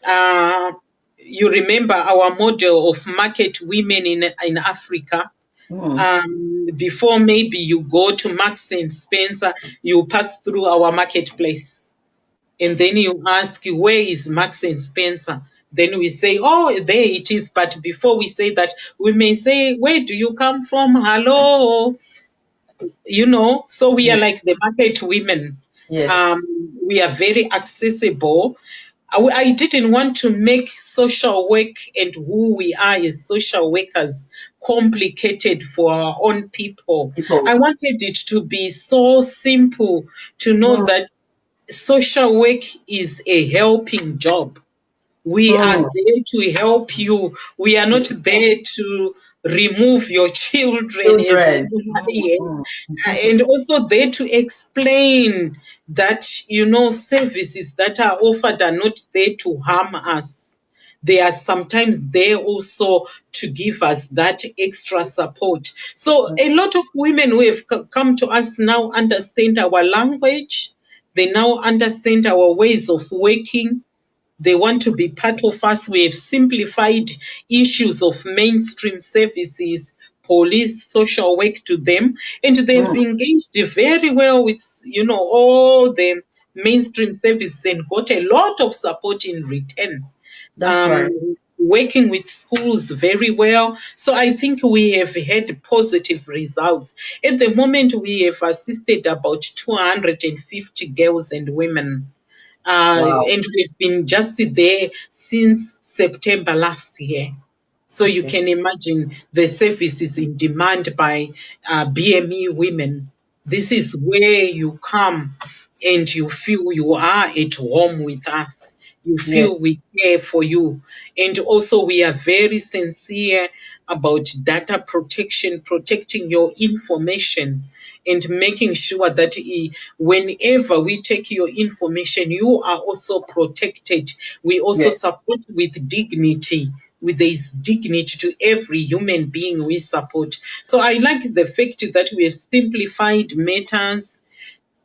uh, you remember our model of market women in Africa. Mm. Before maybe you go to Marks and Spencer, you pass through our marketplace. And then you ask, where is Marks and Spencer? Then we say, oh, there it is. But before we say that, we may say, where do you come from? Hello. So we are Yeah. like the market women. Yes. We are very accessible. I didn't want to make social work and who we are as social workers complicated for our own people. I People. wanted it to be so simple to know Mm. that social work is a helping job. We are Mm. there to help you. We are To not support there to remove your children as children. yes, Mm. and also there to explain that services that are offered are not there to harm us. They are sometimes there also to give us that extra support. So a lot of women who have come to us now understand our language. They now understand our ways of working. They want to be part of us. We have simplified issues of mainstream services, police, social work to them, and they've Mm. engaged very well with, all the mainstream services and got a lot of support in return. That's Um, right. Working with schools very well. So I think we have had positive results. At the moment, we have assisted about 250 girls and women, Wow. and we've been just there since September last year. So you Okay. can imagine the service is in demand by BME women. This is where you come and you feel you are at home with us. You feel Yes. we care for you. And also, we are very sincere about data protection, protecting your information, and making sure that whenever we take your information, you are also protected. We also Yes. support with dignity. With this dignity to every human being we support. So I like the fact that we have simplified matters,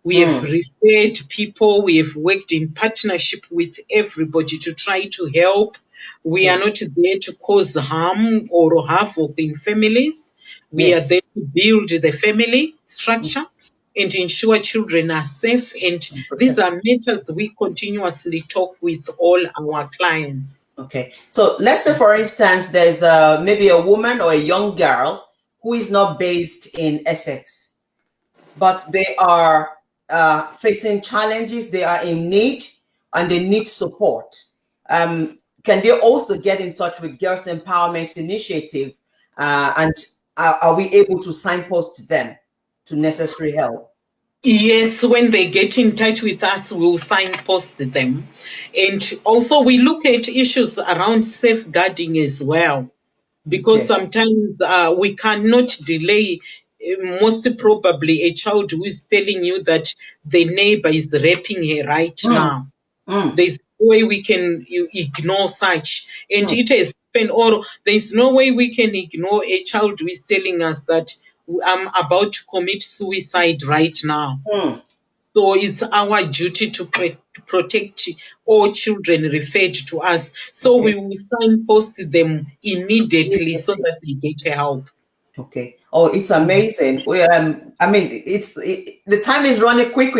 we have Mm. referred people, we have worked in partnership with everybody to try to help. We are Yes. not there to cause harm or havoc in families. We are Yes. there to build the family structure and ensure children are safe. And Mm. these Protect. are matters we continuously talk with all our clients. Okay. So let's say, for instance, there's maybe a woman or a young girl who is not based in Essex, but they are facing challenges, they are in need, and they need support. Can they also get in touch with Girls Empowerment Initiative? And are we able to signpost them to necessary help? Yes, when they get in touch with us, we'll signpost them. And also, we look at issues around safeguarding as well, because Yes. sometimes we cannot delay. Most probably, a child who is telling you that the neighbor is raping her right Mm, now. mm, There's no way we can ignore such. And mm, it has happened, or there's no way we can ignore a child who is telling us that I'm about to commit suicide right now. mm. So it's our duty to protect all children referred to us. So we Okay. will signpost them immediately so Immediately. that they get help. Okay. Oh, it's amazing. I mean, the time is running quick,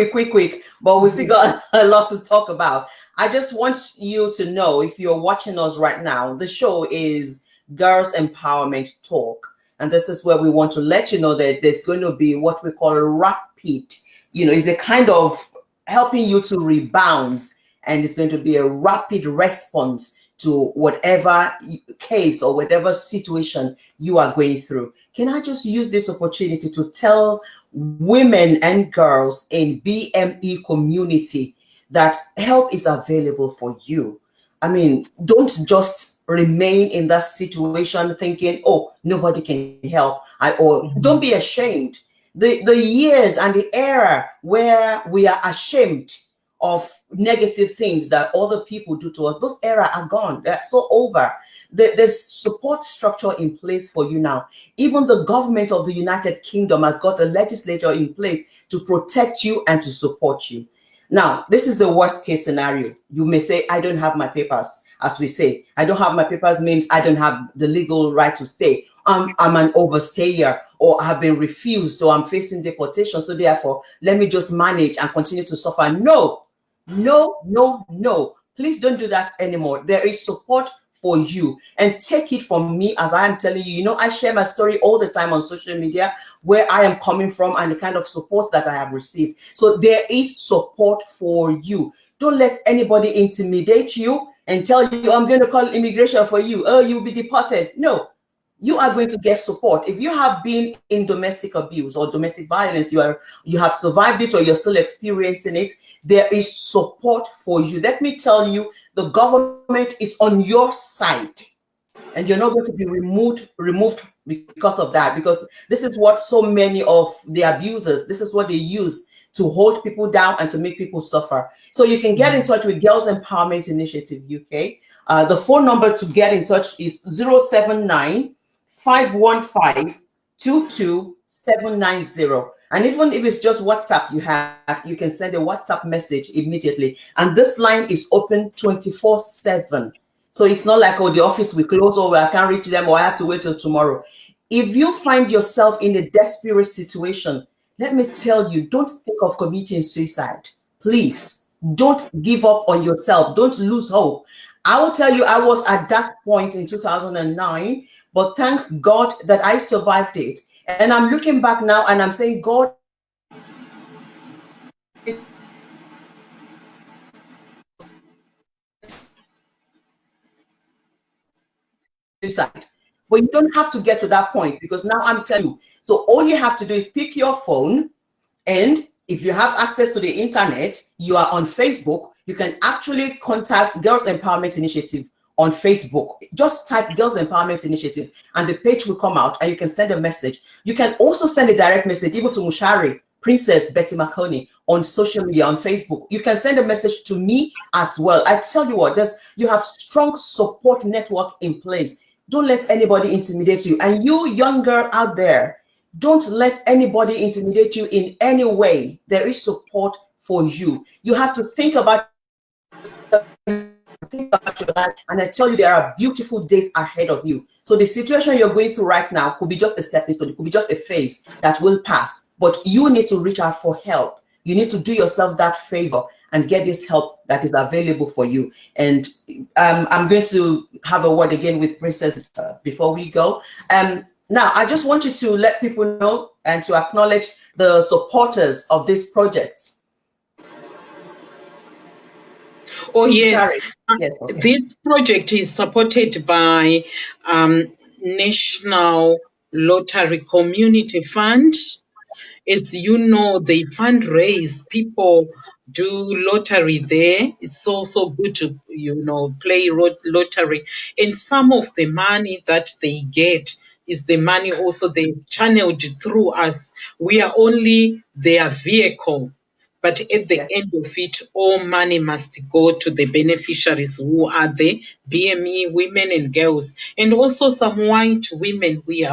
but we still Mhm. got a lot to talk about. I just want you to know, if you're watching us right now, the show is Girls Empowerment Talk. And this is where we want to let you know that there's going to be what we call a rapid, is a kind of helping you to rebound, and it's going to be a rapid response to whatever case or whatever situation you are going through. Can I just use this opportunity to tell women and girls in BME community that help is available for you? I mean, don't just remain in that situation thinking, oh, nobody can help. Or don't Mhm. be ashamed. The years and the era where we are ashamed of negative things that other people do to us, those era are gone. They're so over. There's support structure in place for you now. Even the government of the United Kingdom has got a legislature in place to protect you and to support you. Now, this is the worst case scenario. You may say, I don't have my papers. As we say, I don't have my papers means I don't have the legal right to stay. I'm an overstayer, or have been refused, or I'm facing deportation. So therefore, let me just manage and continue to suffer. No, no, no, no. Please don't do that anymore. There is support for you. And take it from me as I am telling you. I share my story all the time on social media, where I am coming from and the kind of support that I have received. So there is support for you. Don't let anybody intimidate you and tell you, I'm going to call immigration for you. Oh, you'll be deported. No, you are going to get support. If you have been in domestic abuse or domestic violence, you have survived it, or you're still experiencing it, there is support for you. Let me tell you, the government is on your side, and you're not going to be removed because of that, because this is what so many of the abusers, this is what they use to hold people down and to make people suffer. So you can get in touch with Girls Empowerment Initiative UK. The phone number to get in touch is 079 515 22790. And even if it's just WhatsApp you can send a WhatsApp message immediately. And this line is open 24/7. So it's not like, oh, the office will close, or I can't reach them, or I have to wait till tomorrow. If you find yourself in a desperate situation, let me tell you, don't think of committing suicide. Please don't give up on yourself. Don't lose hope. I will tell you, I was at that point in 2009, but thank God that I survived it. And I'm looking back now and I'm saying, God, suicide. But you don't have to get to that point, because now I'm telling you. So all you have to do is pick your phone, and if you have access to the internet, you are on Facebook, you can actually contact Girls Empowerment Initiative on Facebook. Just type Girls Empowerment Initiative and the page will come out, and you can send a message. You can also send a direct message even to Muzvare Princess Betty Makoni on social media, on Facebook. You can send a message to me as well. I tell you what, you have strong support network in place. Don't let anybody intimidate you. And you, young girl out there, don't let anybody intimidate you in any way. There is support for you. You have to think about your life, and I tell you, there are beautiful days ahead of you. So the situation you're going through right now could be just a stepping stone. It could be just a phase that will pass. But you need to reach out for help. You need to do yourself that favor and get this help that is available for you. And I'm going to have a word again with Princess before we go. Now, I just want you to let people know and to acknowledge the supporters of this project. Oh, yes. Sorry. Yes, okay. This project is supported by National Lottery Community Fund, as you know, they fundraise. People do lottery there. It's so good to play lottery, and some of the money that they get is the money also they channeled through us. We are only their vehicle. But at the Yeah. end of it, all money must go to the beneficiaries who are the BME women and girls, and also some white women who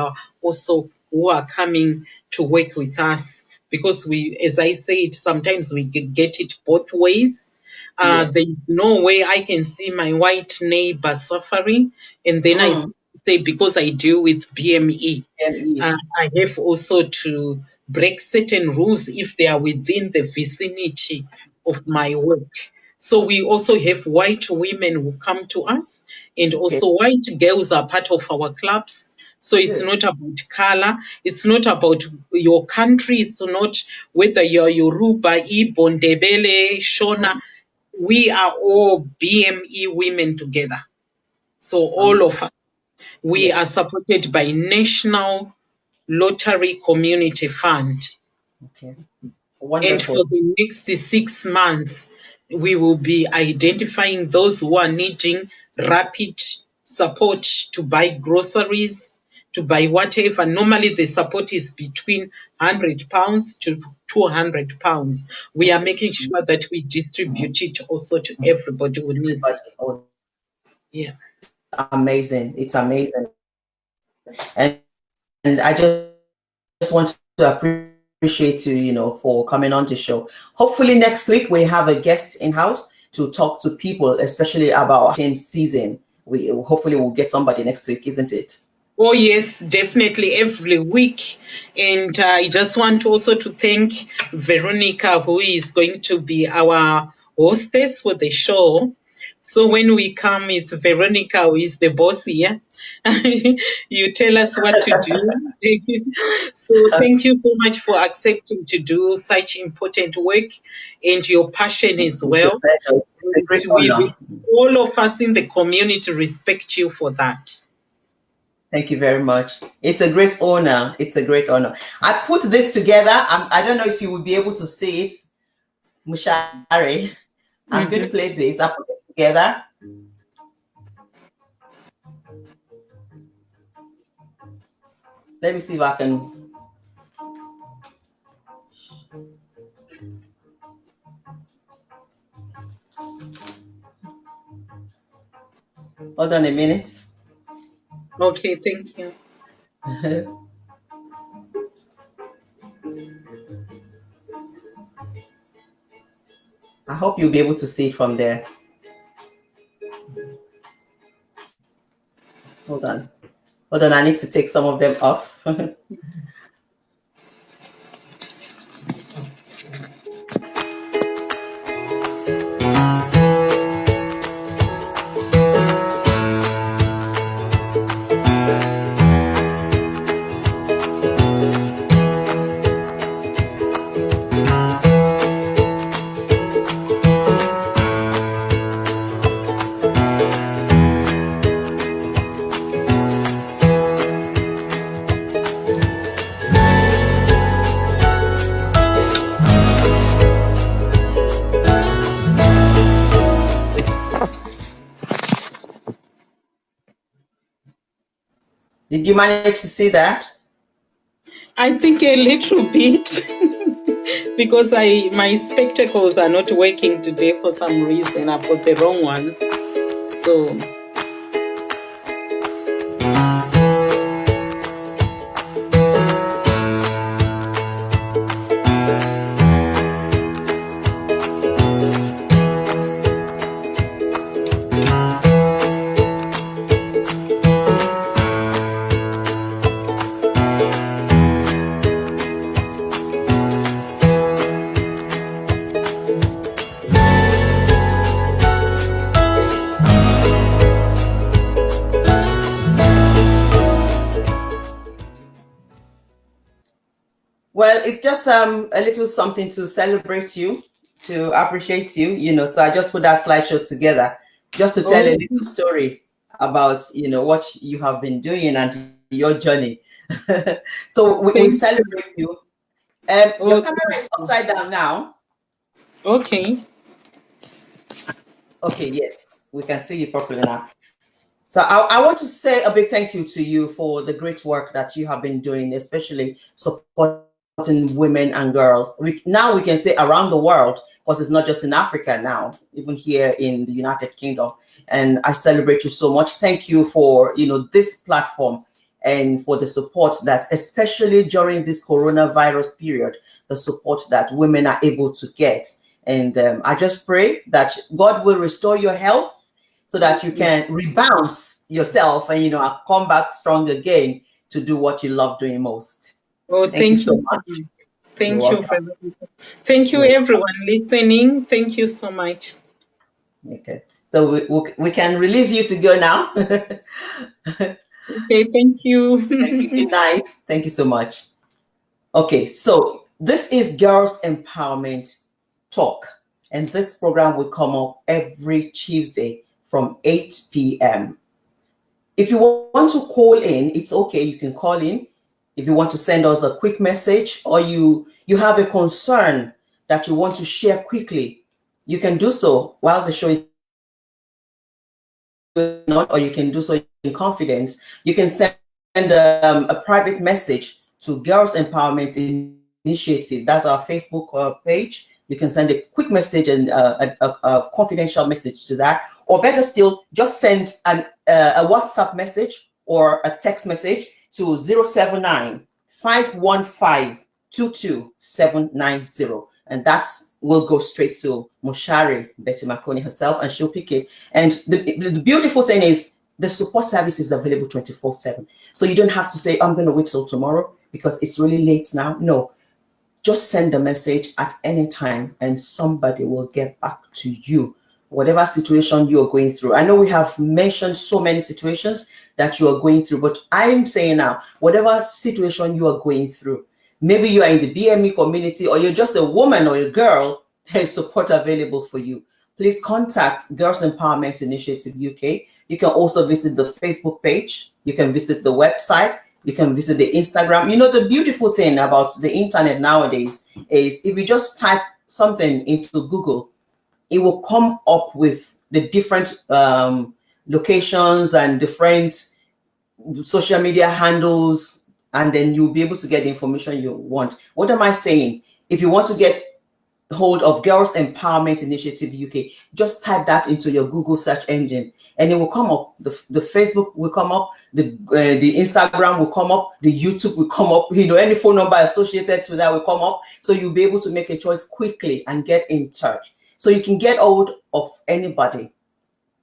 are coming to work with us, because we, as I said, sometimes we get it both ways. Yes. There's no way I can see my white neighbor suffering, and then I Mm. say, because I deal with BME, ME. I have also to break certain rules if they are within the vicinity of my work. So we also have white women who come to us, and Okay. also white girls are part of our clubs. So it's Good. not about color, it's not about your country, it's not whether you're Yoruba, Igbo, Ndebele, Shona. We are all BME women together. So all Um, of us, we yeah. are supported by National Lottery Community Fund. Okay. And Wonderful. for the next 6 months, we will be identifying those who are needing rapid support to buy groceries, to buy whatever. Normally, the support is between £100 to £200. We are Okay. making sure that we distribute it also to everybody who needs it. Everybody. Oh, Yeah. it's amazing. It's amazing. And I just want to appreciate you, for coming on the show. Hopefully next week we have a guest in-house to talk to people, especially about season. Hopefully we'll get somebody next week, isn't it? Oh, yes, definitely every week. And I just want also to thank Veronica, who is going to be our hostess for the show. So when we come, it's Veronica who is the boss here. You tell us what to do. So thank you so much for accepting to do such important work and your passion as It's a well. pleasure. It's a And great honor. all of us in the community respect you for that. Thank you very much. It's a great honor. It's a great honor. I put this together. I don't know if you will be able to see it, Mushari. I'm going to play Mhm. this. I put this together. Let me see if I can. Hold on a minute. Okay, thank you. I hope you'll be able to see it from there. Hold on. Hold on. I need to take some of them off. Did you manage to see that? I think a little bit because I my spectacles are not working today for some reason. I've got the wrong ones. So Well, it's just a little something to celebrate you, to appreciate you. So I just put that slideshow together just to tell a oh, little story about what you have been doing and your journey. So we thank celebrate you. you. Your Oh, camera is upside down now. okay. Okay, yes, we can see you properly now. So I want to say a big thank you to you for the great work that you have been doing, especially supporting women and girls. Now we can say around the world, because it's not just in Africa now, even here in the United Kingdom. And I celebrate you so much. Thank you for this platform and for the support that, especially during this coronavirus period, the support that women are able to get. And I just pray that God will restore your health so that you can rebound yourself and come back strong again to do what you love doing most. Oh, Thank you thank so you. much. You're Thank you welcome. for thank you You're everyone listening. Thank you so much. Okay. So we can release you to go now. Okay, thank you. Thank you. Good night. Thank you so much. Okay, so this is Girls Empowerment Talk, and this program will come up every Tuesday from 8 p.m. If you want to call in, it's okay. You can call in. If you want to send us a quick message, or you have a concern that you want to share quickly, you can do so while the show is going on, or you can do so in confidence. You can send a private message to Girls Empowerment Initiative. That's our Facebook page. You can send a quick message and a confidential message to that. Or better still, just send a WhatsApp message or a text message to 079 515 22790. And that will go straight to Muzvare Betty Makoni herself, and she'll pick it. And the beautiful thing is the support service is available 24/7. So you don't have to say, I'm going to wait till tomorrow because it's really late now. No, just send the message at any time and somebody will get back to you. Whatever situation you are going through. I know we have mentioned so many situations that you are going through, but I'm saying now, whatever situation you are going through, maybe you are in the BME community or you're just a woman or a girl, there is support available for you. Please contact Girls Empowerment Initiative UK. You can also visit the Facebook page. You can visit the website. You can visit the Instagram. The beautiful thing about the internet nowadays is if you just type something into Google, it will come up with the different locations and different social media handles, and then you'll be able to get the information you want. What am I saying? If you want to get hold of Girls Empowerment Initiative UK, just type that into your Google search engine and it will come up. The Facebook will come up, the Instagram will come up, the YouTube will come up, any phone number associated to that will come up. So you'll be able to make a choice quickly and get in touch. So you can get hold of anybody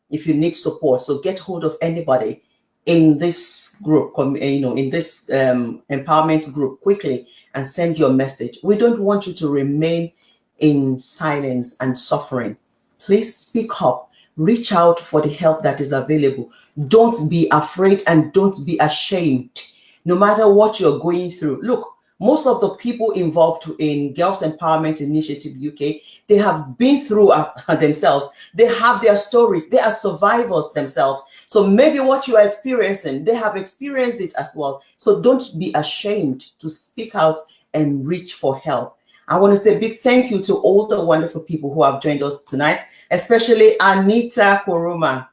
if you need support. So get hold of anybody in this group, in this empowerment group quickly and send your message. We don't want you to remain in silence and suffering. Please speak up. Reach out for the help that is available. Don't be afraid and don't be ashamed. No matter what you're going through. Look, most of the people involved in Girls Empowerment Initiative UK, they have been through themselves. They have their stories. They are survivors themselves. So maybe what you are experiencing, they have experienced it as well. So don't be ashamed to speak out and reach for help. I want to say a big thank you to all the wonderful people who have joined us tonight, especially Anita Koroma.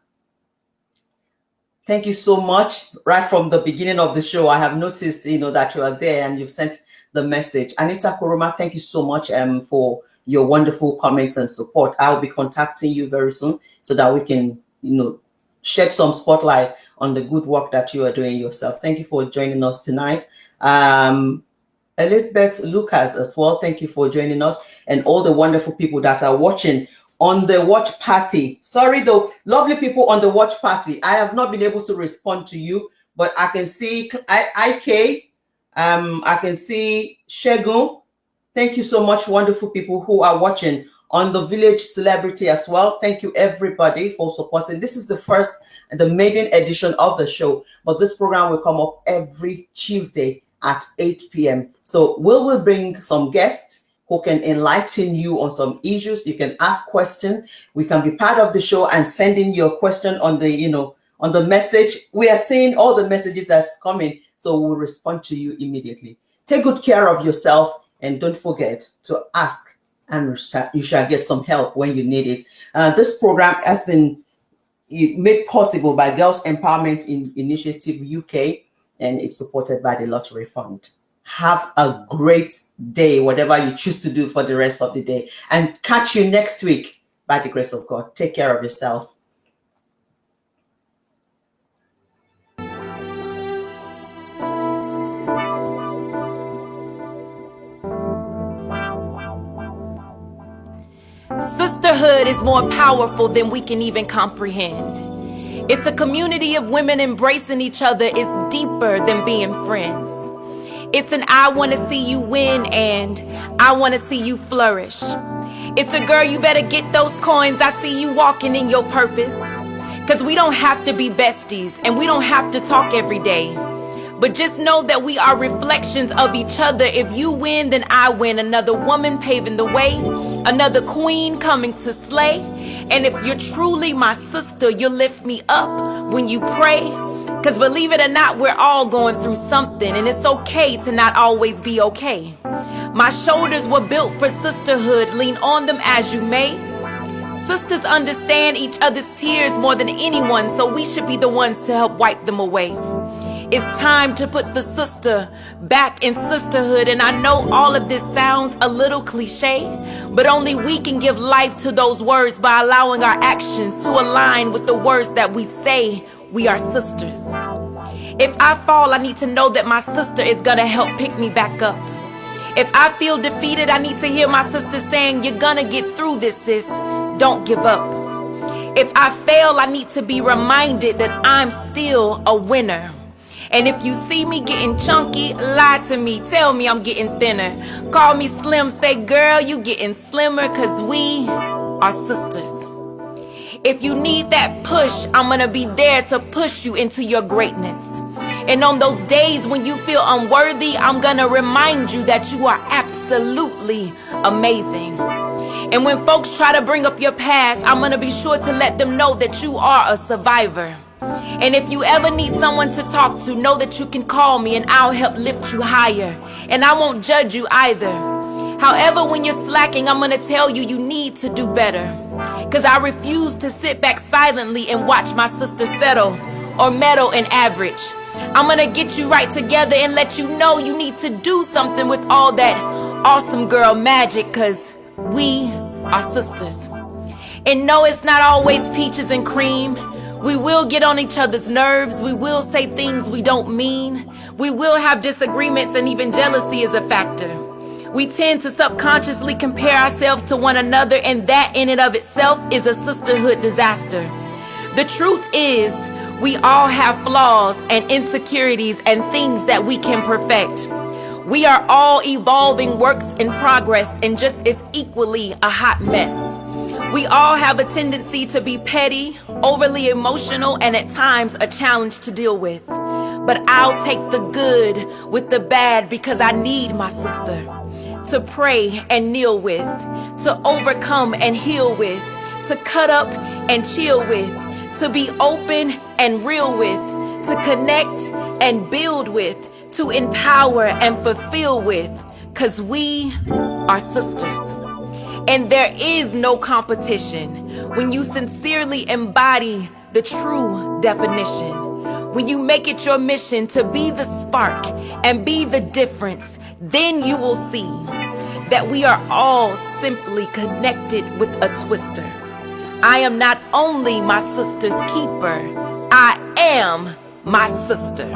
Thank you so much. Right from the beginning of the show, I have noticed, that you are there and you've sent the message. Anita Koroma, thank you so much for your wonderful comments and support. I'll be contacting you very soon so that we can, shed some spotlight on the good work that you are doing yourself. Thank you for joining us tonight. Elizabeth Lucas as well. Thank you for joining us and all the wonderful people that are watching on the watch party. Sorry, though, lovely people on the watch party. I have not been able to respond to you, but I can see IK. I can see Shegun. Thank you so much, wonderful people who are watching on the Village Celebrity as well. Thank you, everybody, for supporting. This is the maiden edition of the show, but this program will come up every Tuesday at 8 p.m. So we'll bring some guests who can enlighten you on some issues. You can ask questions. We can be part of the show and send in your question on the message. We are seeing all the messages that's coming, so we'll respond to you immediately. Take good care of yourself And don't forget to ask, and you shall get some help when you need it. This program has been made possible by Girls Empowerment Initiative UK, and it's supported by the Lottery Fund. Have a great day, whatever you choose to do for the rest of the day, and catch you next week by the grace of God. Take care of yourself. Sisterhood is more powerful than we can even comprehend. It's a community of women embracing each other. It's deeper than being friends. It's an I want to see you win and I want to see you flourish. It's a girl, you better get those coins. I see you walking in your purpose. Cause we don't have to be besties and we don't have to talk every day. But just know that we are reflections of each other. If you win, then I win. Another woman paving the way, another queen coming to slay. And if you're truly my sister, you'll lift me up when you pray. Cause believe it or not, we're all going through something, and it's okay to not always be okay. My shoulders were built for sisterhood. Lean on them as you may. Sisters understand each other's tears more than anyone, so we should be the ones to help wipe them away. It's time to put the sister back in sisterhood. And I know all of this sounds a little cliche, but only we can give life to those words by allowing our actions to align with the words that we say. We are sisters. If I fall, I need to know that my sister is gonna help pick me back up. If I feel defeated, I need to hear my sister saying, you're gonna get through this, sis. Don't give up. If I fail, I need to be reminded that I'm still a winner. And if you see me getting chunky, lie to me, tell me I'm getting thinner. Call me slim, say girl, you getting slimmer, cause we are sisters. If you need that push, I'm gonna be there to push you into your greatness. And on those days when you feel unworthy, I'm gonna remind you that you are absolutely amazing. And when folks try to bring up your past, I'm gonna be sure to let them know that you are a survivor. And if you ever need someone to talk to, know that you can call me and I'll help lift you higher. And I won't judge you either. However, when you're slacking, I'm gonna tell you you need to do better. Cause I refuse to sit back silently and watch my sister settle or meddle in average. I'm gonna get you right together and let you know you need to do something with all that awesome girl magic, cause we are sisters. And no, it's not always peaches and cream. We will get on each other's nerves. We will say things we don't mean. We will have disagreements, and even jealousy is a factor. We tend to subconsciously compare ourselves to one another, and that in and of itself is a sisterhood disaster. The truth is, we all have flaws and insecurities and things that we can perfect. We are all evolving works in progress and just as equally a hot mess. We all have a tendency to be petty, overly emotional, and at times a challenge to deal with. But I'll take the good with the bad because I need my sister to pray and kneel with, to overcome and heal with, to cut up and chill with, to be open and real with, to connect and build with, to empower and fulfill with, because we are sisters. And there is no competition when you sincerely embody the true definition. When you make it your mission to be the spark and be the difference, then you will see that we are all simply connected with a twister. I am not only my sister's keeper, I am my sister.